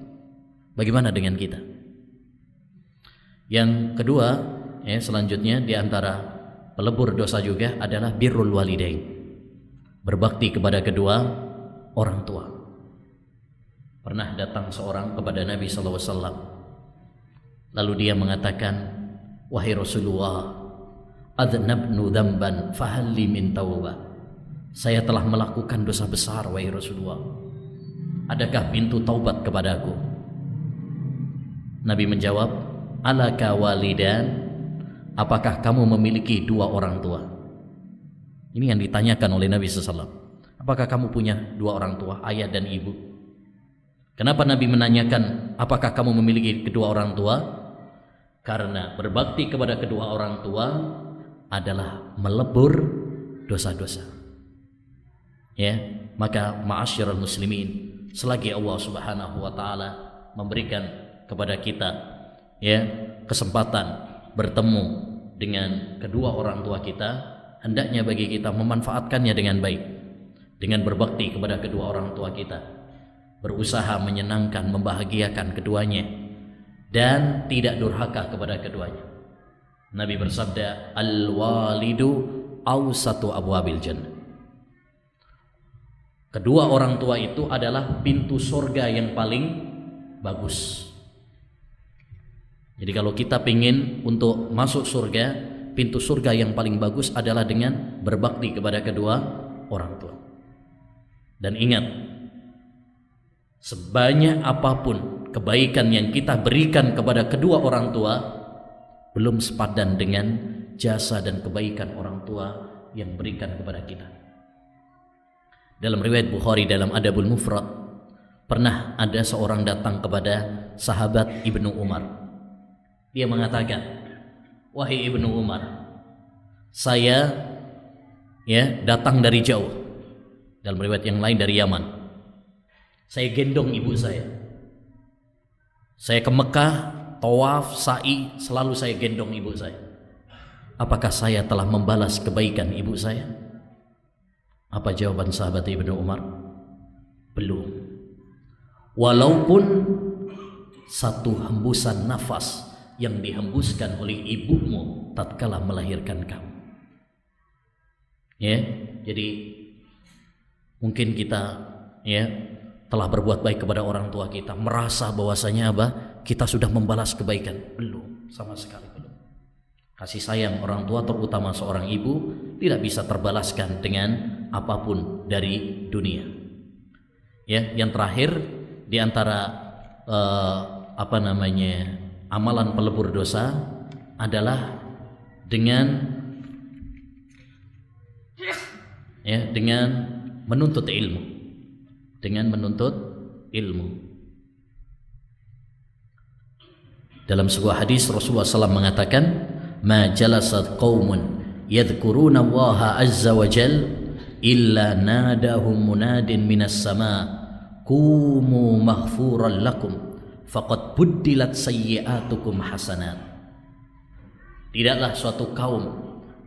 Bagaimana dengan kita? Yang kedua, selanjutnya di antara pelebur dosa juga adalah birrul walidain, berbakti kepada kedua orang tua. Pernah datang seorang kepada Nabi SAW, lalu dia mengatakan, wahai Rasulullah, adnabnu dzamban fahalli min taubah. Saya telah melakukan dosa besar wahai Rasulullah, adakah pintu taubat kepadaku? Nabi menjawab, alaka walidan, apakah kamu memiliki dua orang tua? Ini yang ditanyakan oleh Nabi SAW. Apakah kamu punya dua orang tua, ayah dan ibu? Kenapa Nabi menanyakan apakah kamu memiliki kedua orang tua? Karena berbakti kepada kedua orang tua adalah melebur dosa-dosa. Ya, maka ma'asyiral muslimin, selagi Allah Subhanahu wa taala memberikan kepada kita kesempatan bertemu dengan kedua orang tua kita, hendaknya bagi kita memanfaatkannya dengan baik, dengan berbakti kepada kedua orang tua kita, berusaha menyenangkan, membahagiakan keduanya, dan tidak durhaka kepada keduanya. Nabi bersabda, al-walidu awsatu abwabil jannah. Kedua orang tua itu adalah pintu surga yang paling bagus. Jadi kalau kita ingin untuk masuk surga, pintu surga yang paling bagus adalah dengan berbakti kepada kedua orang tua. Dan ingat, sebanyak apapun kebaikan yang kita berikan kepada kedua orang tua, belum sepadan dengan jasa dan kebaikan orang tua yang berikan kepada kita. Dalam riwayat Bukhari dalam Adabul Mufrad, pernah ada seorang datang kepada sahabat Ibnu Umar. Dia mengatakan, wahai Ibnu Umar, saya datang dari jauh. Dalam riwayat yang lain dari Yaman. Saya gendong ibu saya. Saya ke Mekah, tawaf, sa'i, selalu saya gendong ibu saya. Apakah saya telah membalas kebaikan ibu saya? Apa jawaban sahabat Ibnu Umar? Belum. Walaupun satu hembusan nafas yang dihembuskan oleh ibumu tatkala melahirkan kamu. Jadi mungkin kita telah berbuat baik kepada orang tua kita, merasa bahwasanya kita sudah membalas kebaikan. Belum, sama sekali belum. Kasih sayang orang tua, terutama seorang ibu, tidak bisa terbalaskan dengan apapun dari dunia. Yang terakhir di antara amalan pelebur dosa adalah dengan menuntut ilmu. Dengan menuntut ilmu. Dalam sebuah hadis Rasulullah SAW mengatakan, ma jalasat qaumun yadhkuruna Allah azza wa jal illa nadahum munadin minas sama qumu maghfuran lakum faqad buddilat sayyi'atukum hasanat. Tidaklah suatu kaum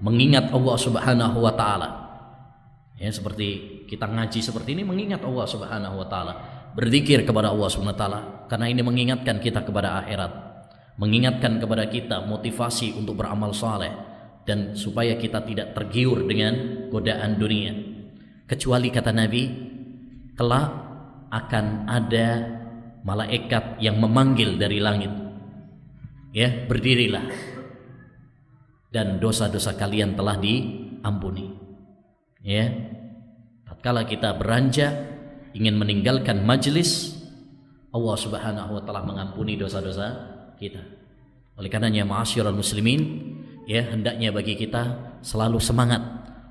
mengingat Allah Subhanahu wa taala. Seperti kita ngaji seperti ini, mengingat Allah Subhanahu wa taala, berzikir kepada Allah Subhanahu wa taala, karena ini mengingatkan kita kepada akhirat, mengingatkan kepada kita motivasi untuk beramal saleh, dan supaya kita tidak tergiur dengan godaan dunia. kecuali kata Nabi, kelak akan ada malaikat yang memanggil dari langit, ya, berdirilah dan dosa-dosa kalian telah diampuni. Ya, tatkala kita beranjak ingin meninggalkan majelis, Allah Subhanahu wa taala mengampuni dosa-dosa kita. Oleh karenanya ma'asyiral muslimin, ya, hendaknya bagi kita selalu semangat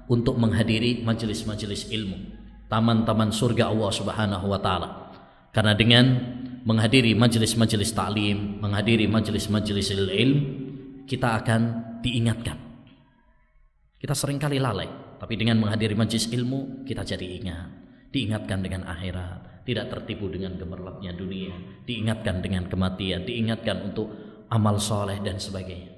untuk menghadiri majelis-majelis ilmu, taman-taman surga Allah Subhanahu wa taala. Karena dengan menghadiri majelis-majelis ta'lim, menghadiri majelis-majelis ilmu, kita akan diingatkan. Kita seringkali lalai, tapi dengan menghadiri majelis ilmu kita jadi ingat, diingatkan dengan akhirat, tidak tertipu dengan gemerlapnya dunia, diingatkan dengan kematian, diingatkan untuk amal soleh dan sebagainya.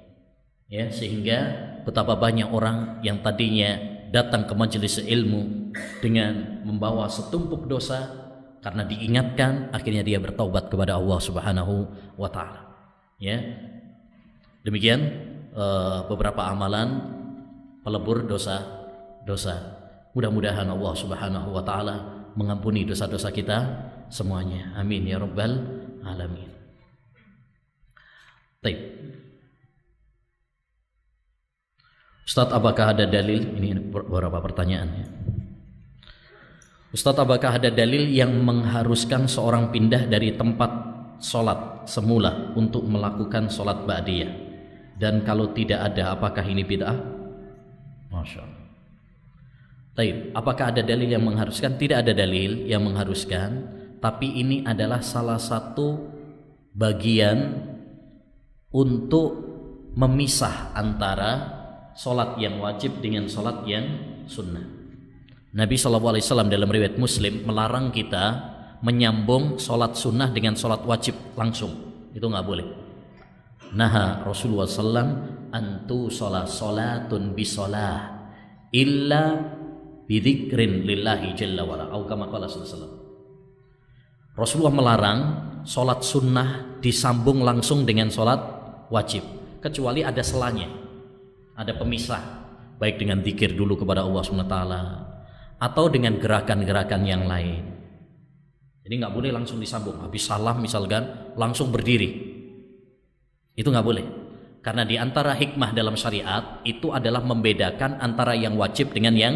Ya, sehingga betapa banyak orang yang tadinya datang ke majelis ilmu dengan membawa setumpuk dosa, karena diingatkan akhirnya dia bertaubat kepada Allah Subhanahu wa taala. Ya. Demikian beberapa amalan pelebur dosa-dosa. Mudah-mudahan Allah Subhanahu wa taala mengampuni dosa-dosa kita semuanya. Amin ya rabbal alamin. Baik. Ustaz, apakah ada dalil? Ini beberapa pertanyaannya. Ustaz, apakah ada dalil yang mengharuskan seorang pindah dari tempat sholat semula untuk melakukan sholat ba'diyah? Dan kalau tidak ada, apakah ini bid'ah? Masya Allah. Taib, apakah ada dalil yang mengharuskan? Tidak ada dalil yang mengharuskan, tapi ini adalah salah satu bagian untuk memisah antara solat yang wajib dengan solat yang sunnah. Nabi SAW dalam riwayat Muslim melarang kita menyambung solat sunnah dengan solat wajib langsung. Itu nggak boleh. Naha Rasulullah SAW antu solatun bisolah illa bidzikrin lillahi jalla wala. Atau kama qala sallallahu. Rasulullah melarang solat sunnah disambung langsung dengan solat wajib, kecuali ada selanya. Ada pemisah, baik dengan zikir dulu kepada Allah SWT atau dengan gerakan-gerakan yang lain. Jadi nggak boleh langsung disambung. Habis salam misalkan langsung berdiri, itu nggak boleh. Karena di antara hikmah dalam syariat itu adalah membedakan antara yang wajib dengan yang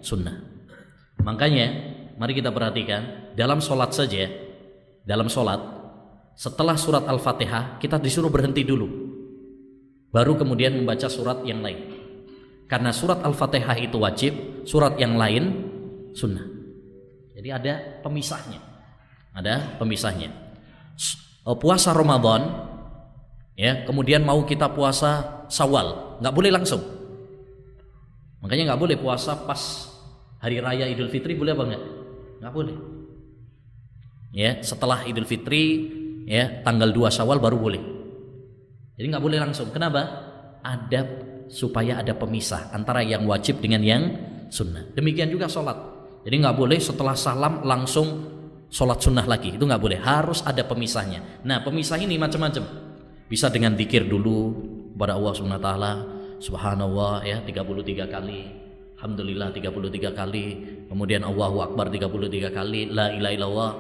sunnah. Makanya mari kita perhatikan dalam sholat saja. Dalam sholat, setelah surat Al-Fatihah kita disuruh berhenti dulu, baru kemudian membaca surat yang lain. Karena surat Al-Fatihah itu wajib, surat yang lain sunnah. Jadi ada pemisahnya. Ada pemisahnya. Puasa Ramadan, ya, kemudian mau kita puasa Syawal, nggak boleh langsung. Makanya nggak boleh puasa pas hari raya Idul Fitri, boleh apa nggak? Nggak boleh. Ya, setelah Idul Fitri, ya, tanggal 2 Syawal baru boleh. Jadi nggak boleh langsung. Kenapa? Ada supaya ada pemisah antara yang wajib dengan yang sunnah. Demikian juga sholat. Jadi nggak boleh setelah salam langsung sholat sunnah lagi. Itu nggak boleh. Harus ada pemisahnya. Nah, pemisah ini macam-macam. Bisa dengan dzikir dulu kepada Allah Subhanahu wa taala. Subhanallah, ya, 33 kali. Alhamdulillah 33 kali. Kemudian Allahu Akbar 33 kali. La ilaha illallah.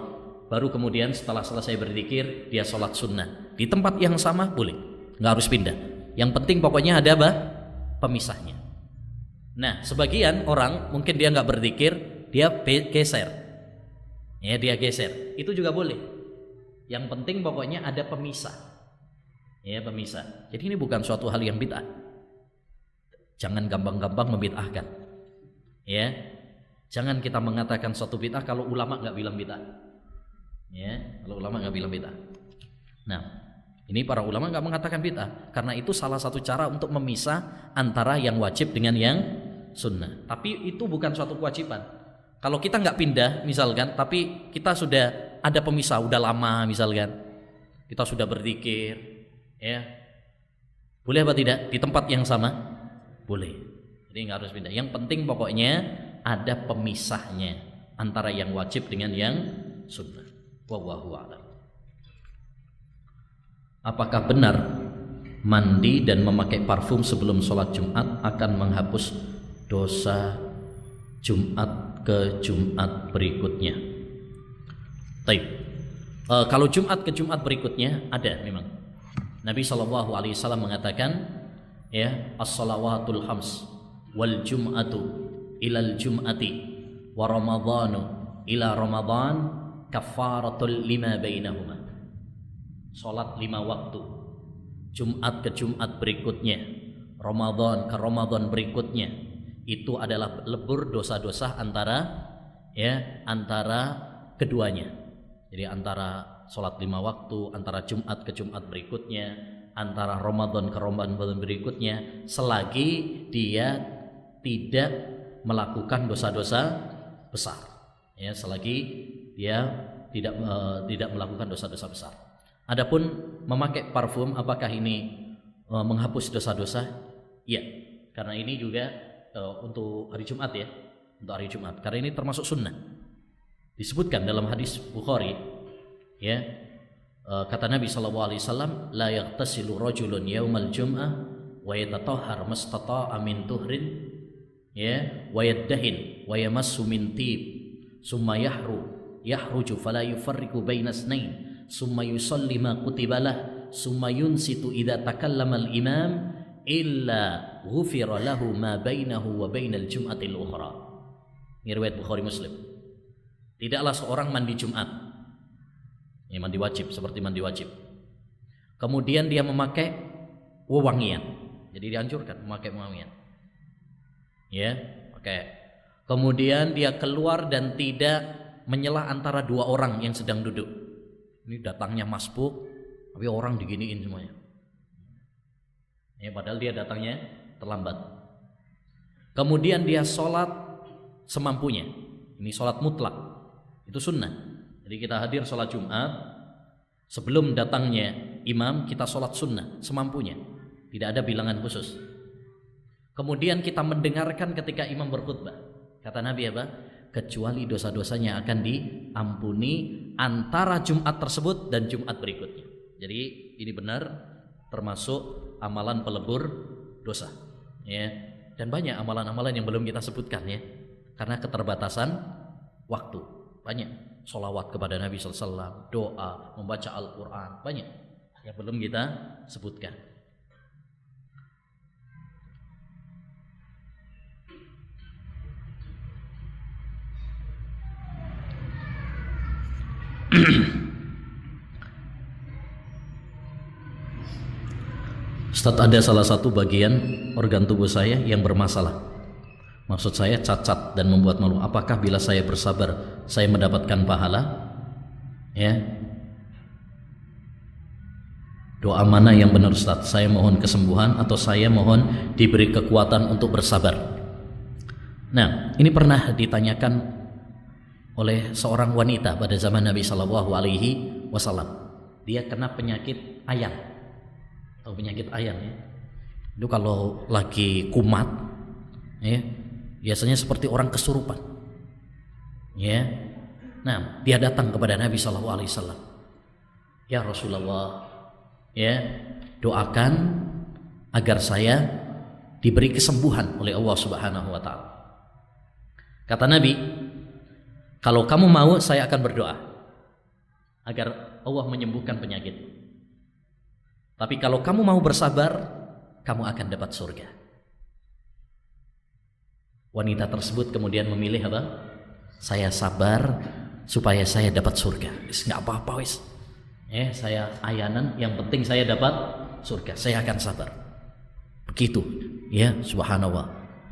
Baru kemudian setelah selesai berzikir dia sholat sunnah. Di tempat yang sama boleh. Nggak harus pindah. Yang penting pokoknya ada apa? Pemisahnya. Nah, sebagian orang mungkin dia nggak berzikir, dia geser. Ya, dia geser. Itu juga boleh. Yang penting pokoknya ada pemisah. Ya, pemisah. Jadi ini bukan suatu hal yang bid'ah. Jangan gampang-gampang membid'ahkan. Ya. Jangan kita mengatakan suatu bid'ah kalau ulama nggak bilang bid'ah. Ya, kalau ulama nggak bilang bid'ah. Nah, ini para ulama nggak mengatakan bid'ah, karena itu salah satu cara untuk memisah antara yang wajib dengan yang sunnah. Tapi itu bukan suatu kewajiban. Kalau kita nggak pindah, misalkan, tapi kita sudah ada pemisah, udah lama, misalkan, kita sudah berzikir, ya, boleh apa tidak di tempat yang sama? Boleh. Jadi nggak harus pindah. Yang penting pokoknya ada pemisahnya antara yang wajib dengan yang sunnah. Wallahu a'lam. Apakah benar mandi dan memakai parfum sebelum sholat Jumat akan menghapus dosa Jumat ke Jumat berikutnya. Taib. Kalau Jumat ke Jumat berikutnya ada memang. Nabi SAW mengatakan, ya, as-salawatul khams wal jum'atu ilal jum'ati wa ramadhanu ila ramadhan kafaratul lima bainahuma. Salat 5 waktu, Jumat ke Jumat berikutnya, Ramadan ke Ramadan berikutnya, itu adalah lebur dosa-dosa antara keduanya. Jadi antara salat 5 waktu, antara Jumat ke Jumat berikutnya, antara Ramadan ke Ramadan berikutnya, selagi dia tidak melakukan dosa-dosa besar, ya, selagi dia tidak melakukan dosa-dosa besar. Adapun memakai parfum, apakah ini menghapus dosa-dosa? Iya, karena ini juga untuk hari Jumat, ya, untuk hari Jumat. Karena ini termasuk sunnah. Disebutkan dalam hadis Bukhari, ya, kata Nabi SAW, la yaghtasilu rajulun yaumal jum'ah wa yatatahhar mastata'a min tuhrin, ya, wa yaddahin wa yamassu min tib summa yahruju fala yufarriqu baina itsnain summa yusalli ma kutibalah summa yunsitu idza takallama al-imam illa ghufira lahu ma bainahu wa bainal jum'atil ukhra. Ini riwayat Bukhari Muslim. Tidaklah seorang mandi Jumat, ya, mandi wajib, seperti mandi wajib, kemudian dia memakai wewangian, jadi dianjurkan memakai wewangian, ya, oke. Kemudian dia keluar dan tidak menyela antara 2 orang yang sedang duduk. Ini datangnya masbuk, tapi orang diginiin semuanya, ya, padahal dia datangnya terlambat. Kemudian dia sholat semampunya, ini sholat mutlak, itu sunnah. Jadi kita hadir sholat Jumat, sebelum datangnya imam kita sholat sunnah semampunya, tidak ada bilangan khusus. Kemudian kita mendengarkan ketika imam berkhutbah. Kata Nabi apa? Kecuali dosa-dosanya akan diampuni antara Jumat tersebut dan Jumat berikutnya. Jadi ini benar termasuk amalan pelebur dosa, ya. Dan banyak amalan-amalan yang belum kita sebutkan, ya, karena keterbatasan waktu. Banyak sholawat kepada Nabi SAW, doa, membaca Al-Quran, banyak yang belum kita sebutkan. Ustaz, ada salah satu bagian organ tubuh saya yang bermasalah. Maksud saya cacat dan membuat malu. Apakah bila saya bersabar saya mendapatkan pahala? Ya. Doa mana yang benar, Ustaz? Saya mohon kesembuhan atau saya mohon diberi kekuatan untuk bersabar? Nah, ini pernah ditanyakan oleh seorang wanita pada zaman Nabi SAW. Dia kena penyakit ayan, atau penyakit ayan, ya. Itu kalau lagi kumat, ya, biasanya seperti orang kesurupan, ya. Nah, dia datang kepada Nabi SAW. Ya Rasulullah, ya, doakan agar saya diberi kesembuhan oleh Allah Subhanahu wa Ta'ala. Kata Nabi, kalau kamu mau, saya akan berdoa agar Allah menyembuhkan penyakit. Tapi kalau kamu mau bersabar, kamu akan dapat surga. Wanita tersebut kemudian memilih apa? Saya sabar supaya saya dapat surga. Nggak apa-apa, wis. Saya ayanan, yang penting saya dapat surga. Saya akan sabar. Begitu, ya, subhanallah.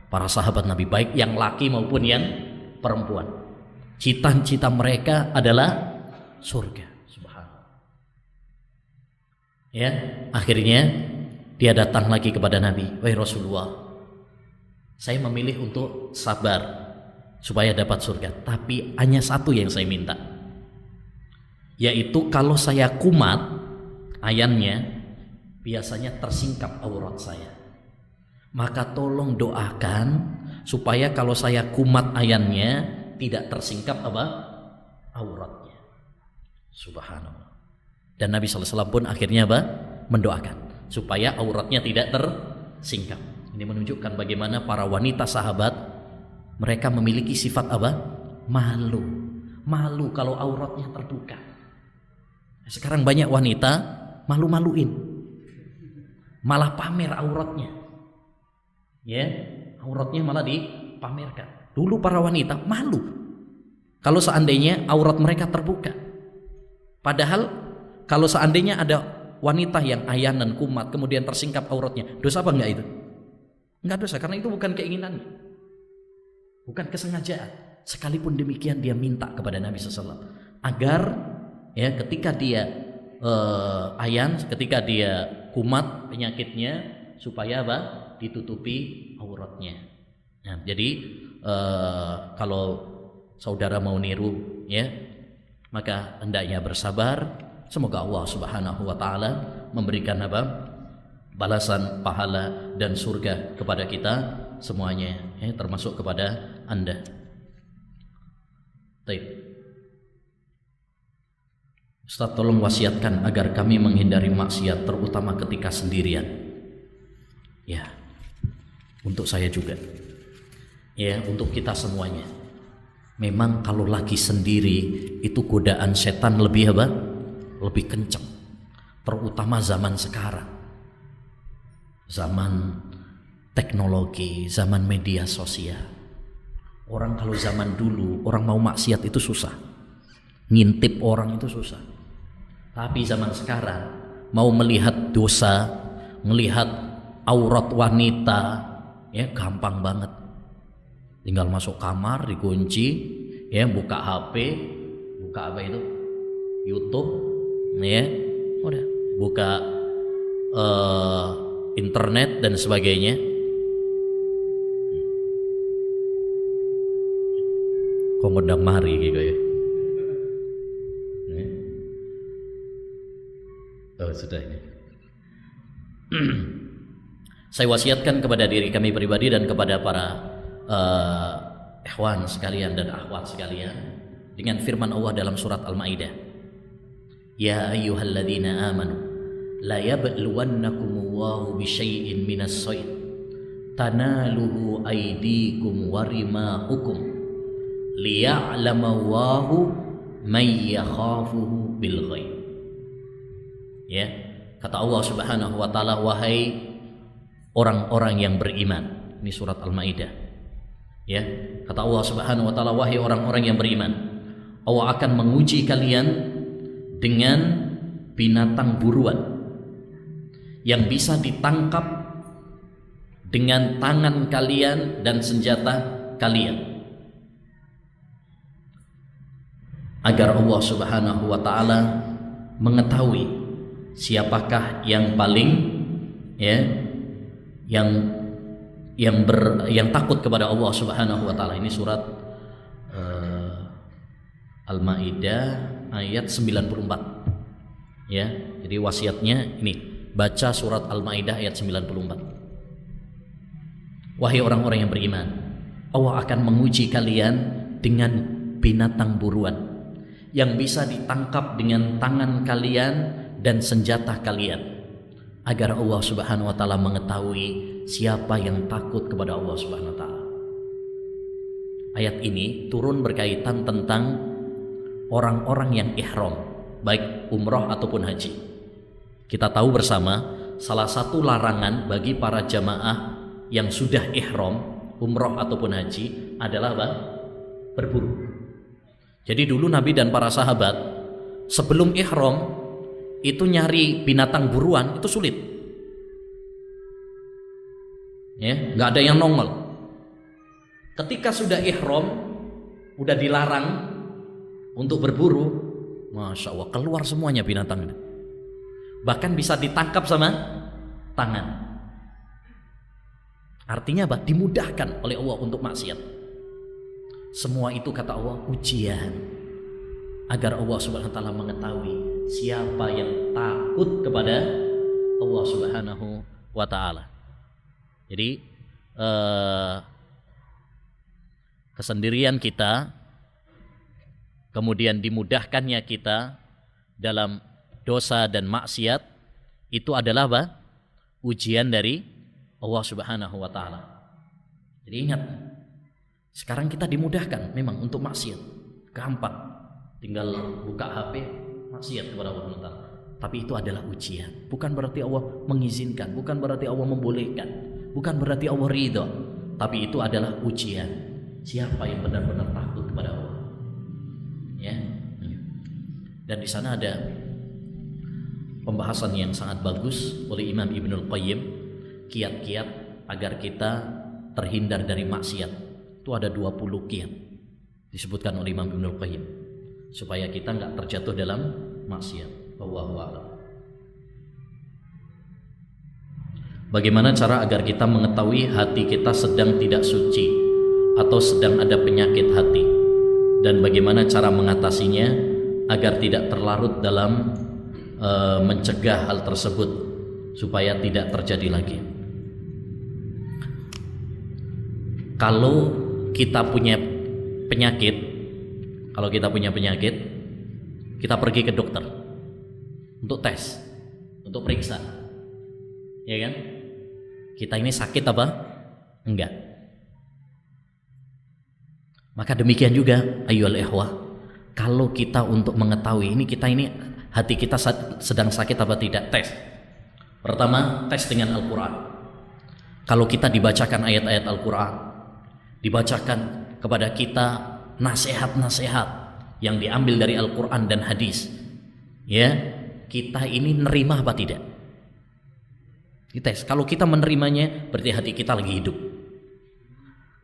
Para sahabat Nabi, baik yang laki maupun yang perempuan, cita-cita mereka adalah surga. Subhanallah. Ya, akhirnya dia datang lagi kepada Nabi. Wahai Rasulullah, saya memilih untuk sabar supaya dapat surga, tapi hanya satu yang saya minta, yaitu kalau saya kumat ayannya biasanya tersingkap aurat saya. Maka tolong doakan supaya kalau saya kumat ayannya tidak tersingkap apa? Auratnya. Subhanallah. Dan Nabi SAW pun akhirnya apa? Mendoakan supaya auratnya tidak tersingkap. Ini menunjukkan bagaimana para wanita sahabat Mereka memiliki sifat apa? Malu. Malu kalau auratnya terbuka. Sekarang banyak wanita malu-maluin, malah pamer auratnya. Ya, auratnya malah dipamerkan. Dulu para wanita malu kalau seandainya aurat mereka terbuka. Padahal kalau seandainya ada wanita yang ayanan kumat kemudian tersingkap auratnya, dosa apa enggak itu? Enggak dosa, karena itu bukan keinginannya, bukan kesengajaan. Sekalipun demikian dia minta kepada Nabi SAW agar ya ketika dia ketika dia kumat penyakitnya, supaya apa? Ditutupi auratnya. Nah, jadi kalau saudara mau niru ya, maka hendaknya bersabar. Semoga Allah Subhanahu wa taala memberikan apa? Balasan pahala dan surga kepada kita semuanya, ya, termasuk kepada Anda. Baik. Ustaz, tolong wasiatkan agar kami menghindari maksiat, terutama ketika sendirian. Ya, untuk saya juga. Ya, untuk kita semuanya. Memang kalau lagi sendiri itu godaan setan lebih apa? Lebih kencang. Terutama zaman sekarang. Zaman teknologi, zaman media sosial. Orang kalau zaman dulu, orang mau maksiat itu susah. Ngintip orang itu susah. Tapi zaman sekarang mau melihat dosa, melihat aurat wanita, ya gampang banget. Tinggal masuk kamar, dikunci, ya buka HP, buka apa itu? YouTube, ya. Udah, buka internet dan sebagainya. Kok ngundang mari gitu ya. Oh, sudah ini. Saya wasiatkan kepada diri kami pribadi dan kepada para ikhwan sekalian dan akhwat sekalian dengan firman Allah dalam surat Al-Maidah. Ya ayyuhalladzina amanu la yabluwannakumullahu bisyai'in minas shayd tanaluhu aydikum wa rimahukum liya'lamallahu may yakhafuhu bil ghaib. Ya, kata Allah Subhanahu wa taala, wahai orang-orang yang beriman. Ini surat Al-Maidah. Ya, kata Allah Subhanahu wa taala, wahai orang-orang yang beriman, Allah akan menguji kalian dengan binatang buruan yang bisa ditangkap dengan tangan kalian dan senjata kalian, agar Allah Subhanahu wa taala mengetahui siapakah yang paling ya yang takut kepada Allah Subhanahu wa taala. Ini surat Al-Maidah ayat 94. Ya, jadi wasiatnya ini, baca surat Al-Maidah ayat 94. Wahai orang-orang yang beriman, Allah akan menguji kalian dengan binatang buruan yang bisa ditangkap dengan tangan kalian dan senjata kalian, agar Allah Subhanahu wa taala mengetahui siapa yang takut kepada Allah Subhanahu wa taala. Ayat ini turun berkaitan tentang orang-orang yang ihram, baik umrah ataupun haji. Kita tahu bersama, salah satu larangan bagi para jamaah yang sudah ihram, umrah ataupun haji adalah apa? Berburu. Jadi dulu Nabi dan para sahabat sebelum ihram itu nyari binatang buruan itu sulit. Ya, nggak ada yang nongol. Ketika sudah ihram, udah dilarang untuk berburu, masya Allah keluar semuanya binatang. Bahkan bisa ditangkap sama tangan. Artinya apa? Dimudahkan oleh Allah untuk maksiat. Semua itu kata Allah ujian, agar Allah Subhanahu wa taala mengetahui siapa yang takut kepada Allah Subhanahu wa taala. Jadi kesendirian kita, kemudian dimudahkannya kita dalam dosa dan maksiat, itu adalah apa? Ujian dari Allah Subhanahu wa taala. Jadi ingat, Sekarang kita dimudahkan memang untuk maksiat, gampang, tinggal buka HP maksiat kepada Allah SWT. Tapi itu adalah ujian. Bukan berarti Allah mengizinkan, bukan berarti Allah membolehkan, bukan berarti Allah ridho. Tapi itu adalah ujian. Siapa yang benar-benar takut kepada Allah? Ya. Dan di sana ada pembahasan yang sangat bagus oleh Imam Ibnul Qayyim, kiat-kiat agar kita terhindar dari maksiat. Itu ada 20 kiat disebutkan oleh Imam Ibnul Qayyim supaya kita nggak terjatuh dalam maksiat. Wallahu a'lam. Bagaimana cara agar kita mengetahui hati kita sedang tidak suci atau sedang ada penyakit hati, dan bagaimana cara mengatasinya agar tidak terlarut dalam mencegah hal tersebut supaya tidak terjadi lagi? Kalau kita punya penyakit, kita pergi ke dokter untuk tes, untuk periksa, ya kan? Kita ini sakit apa? Enggak. Maka demikian juga, ayyuhal ikhwah, kalau kita untuk mengetahui hati kita sedang sakit apa tidak, tes. Pertama, tes dengan Al-Quran. Kalau kita dibacakan ayat-ayat Al-Quran, dibacakan kepada kita nasihat-nasihat yang diambil dari Al-Quran dan hadis, ya, kita ini nerima apa tidak? Dites. Kalau kita menerimanya, berarti hati kita lagi hidup.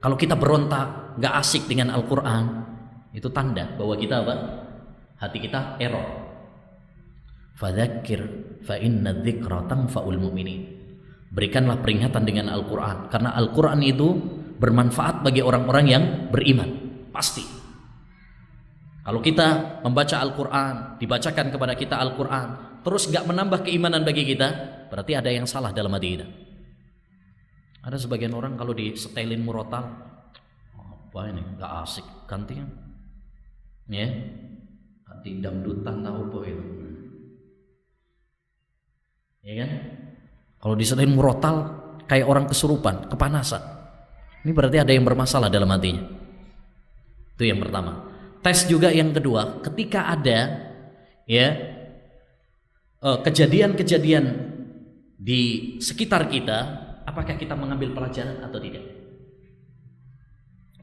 Kalau kita berontak, gak asik dengan Al-Quran, itu tanda bahwa kita apa? Hati kita error. Fadzakir fa inna dzikra tanfa'ul mu'minin. Berikanlah peringatan dengan Al-Quran, karena Al-Quran itu bermanfaat bagi orang-orang yang beriman, pasti. Kalau kita membaca Al-Quran, dibacakan kepada kita Al-Quran, terus gak menambah keimanan bagi kita, berarti ada yang salah dalam hati kita. Ada sebagian orang kalau disetelin murotal, apa ini, gak asik, ganti ya, ganti dangdutan tahu apa itu, ya kan? Kalau disetelin murotal kayak orang kesurupan, kepanasan, ini berarti ada yang bermasalah dalam hatinya. Itu yang pertama. Tes juga yang kedua, ketika ada ya kejadian-kejadian di sekitar kita, apakah kita mengambil pelajaran atau tidak?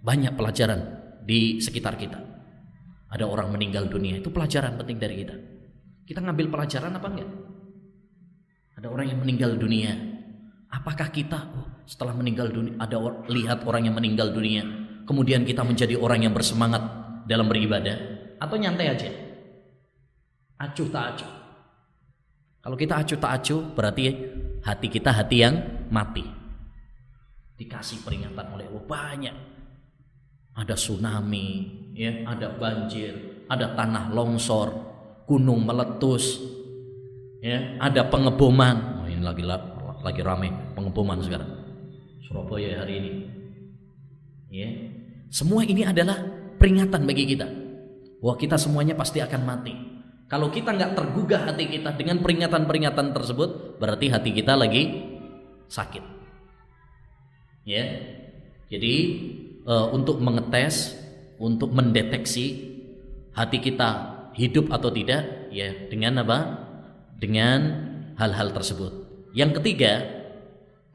Banyak pelajaran di sekitar kita. Ada orang meninggal dunia, itu pelajaran penting dari kita. Kita ngambil pelajaran apa enggak? Ada orang yang meninggal dunia, apakah kita setelah meninggal dunia, lihat orang yang meninggal dunia, kemudian kita menjadi orang yang bersemangat dalam beribadah, atau nyantai aja, acuh tak acuh? Kalau kita acuh tak acuh, berarti hati kita hati yang mati. Dikasih peringatan oleh Allah banyak. Ada tsunami, ya, ada banjir, ada tanah longsor, gunung meletus, ya, ada pengeboman. Ini lagi ramai pengeboman sekarang, Surabaya hari ini. Ya, semua ini adalah peringatan bagi kita bahwa kita semuanya pasti akan mati. Kalau kita nggak tergugah hati kita dengan peringatan-peringatan tersebut, berarti hati kita lagi sakit. Ya, jadi untuk mengetes, untuk mendeteksi hati kita hidup atau tidak, ya dengan apa? Dengan hal-hal tersebut. Yang ketiga,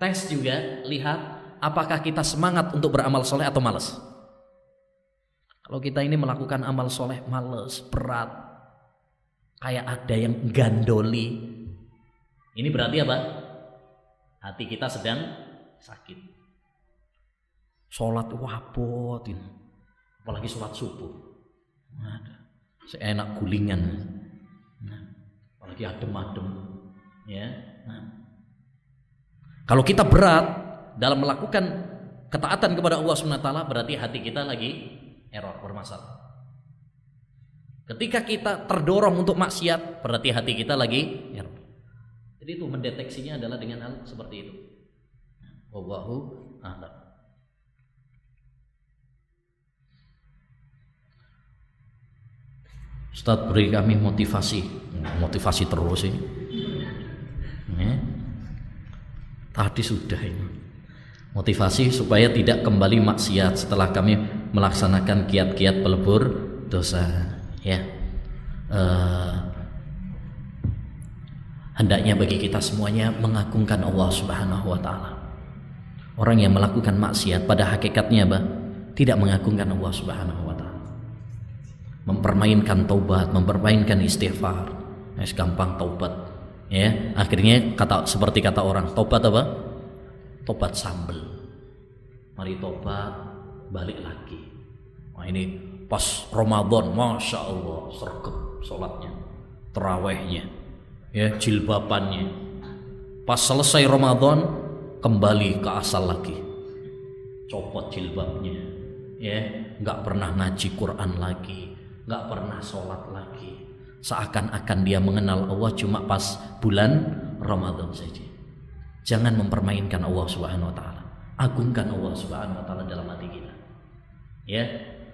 tes juga, lihat apakah kita semangat untuk beramal soleh atau malas. Kalau kita ini melakukan amal soleh males, berat, kayak ada yang gandoli, ini berarti apa? Hati kita sedang sakit. Sholat wapot ini, apalagi sholat subuh, seenak gulingan, apalagi adem-adem, ya. Kalau kita berat dalam melakukan ketaatan kepada Allah SWT, berarti hati kita lagi error, bermasalah. Ketika kita terdorong untuk maksiat, berarti hati kita lagi error. Jadi itu mendeteksinya adalah dengan hal seperti itu. Wallahu a'lam. Ustaz, beri kami motivasi terus ini. Tadi sudah ini. Motivasi supaya tidak kembali maksiat setelah kami melaksanakan kiat-kiat pelebur dosa, ya. Hendaknya bagi kita semuanya mengagungkan Allah Subhanahu wa taala. Orang yang melakukan maksiat pada hakikatnya tidak mengagungkan Allah Subhanahu wa taala. Mempermainkan taubat, mempermainkan istighfar. Gampang taubat, ya. Akhirnya seperti kata orang, taubat apa? Tobat sambel. Mari tobat, balik lagi. Wah, ini pas Ramadan, Masya Allah, sergap sholatnya, terawihnya, ya, jilbabannya. Pas selesai Ramadan, kembali ke asal lagi, copot jilbabnya, ya, nggak pernah ngaji Quran lagi, nggak pernah sholat lagi. Seakan-akan dia mengenal Allah cuma pas bulan Ramadan saja. Jangan mempermainkan Allah Subhanahu wa taala. Agungkan Allah Subhanahu wa taala dalam hati kita. Ya,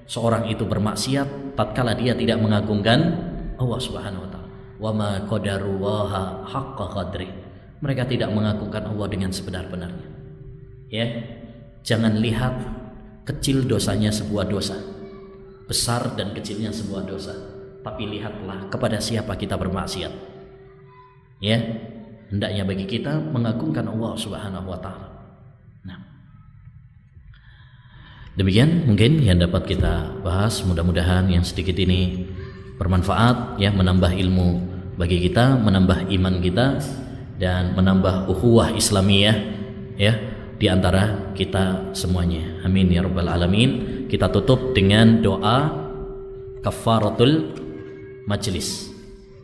seorang itu bermaksiat tatkala dia tidak mengagungkan Allah Subhanahu wa taala. Wa ma qadarullaha haqqa qadri. Mereka tidak mengagungkan Allah dengan sebenar-benarnya. Ya. Jangan lihat kecil dosanya sebuah dosa, besar dan kecilnya sebuah dosa, tapi lihatlah kepada siapa kita bermaksiat. Ya. Hendaknya bagi kita mengagungkan Allah Subhanahu wa taala. Nah, demikian mungkin yang dapat kita bahas. Mudah-mudahan yang sedikit ini bermanfaat, ya, menambah ilmu bagi kita, menambah iman kita, dan menambah ukhuwah Islamiyah, ya, di antara kita semuanya. Amin ya rabbal alamin. Kita tutup dengan doa kafaratul majlis,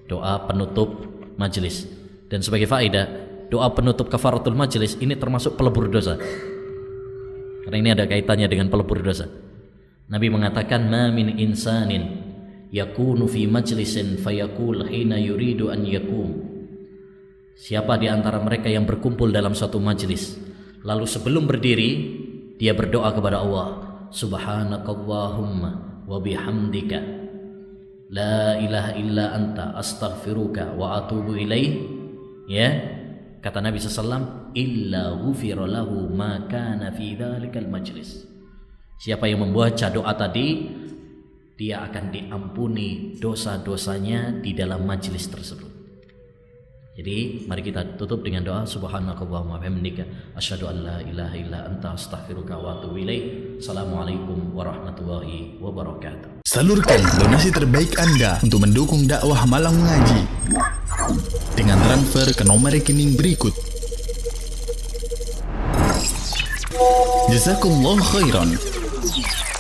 doa penutup majlis. Dan sebagai faedah, doa penutup kafaratul majlis ini termasuk pelebur dosa, karena ini ada kaitannya dengan pelebur dosa. Nabi mengatakan, ma min insanin yakunu fi majlisin fayaqul hina yuridu an yakum. Siapa di antara mereka yang berkumpul dalam suatu majlis, lalu sebelum berdiri dia berdoa kepada Allah, subhanakallahumma wa bihamdika la ilaha illa anta astaghfiruka wa atubu ilaih. Ya, kata Nabi SAW, illa ghufira lahu ma kana fi dzalikal majlis. Siapa yang membaca doa tadi, dia akan diampuni dosa-dosanya di dalam majlis tersebut. Jadi mari kita tutup dengan doa subhanakallahumma wa bihamdika asyhadu an la ilaha illa anta astaghfiruka wa atubu ilaik. Assalamualaikum warahmatullahi wabarakatuh. Salurkan donasi terbaik Anda untuk mendukung dakwah Malang Mengaji dengan transfer ke nomor rekening berikut. Jazakumullah khairan.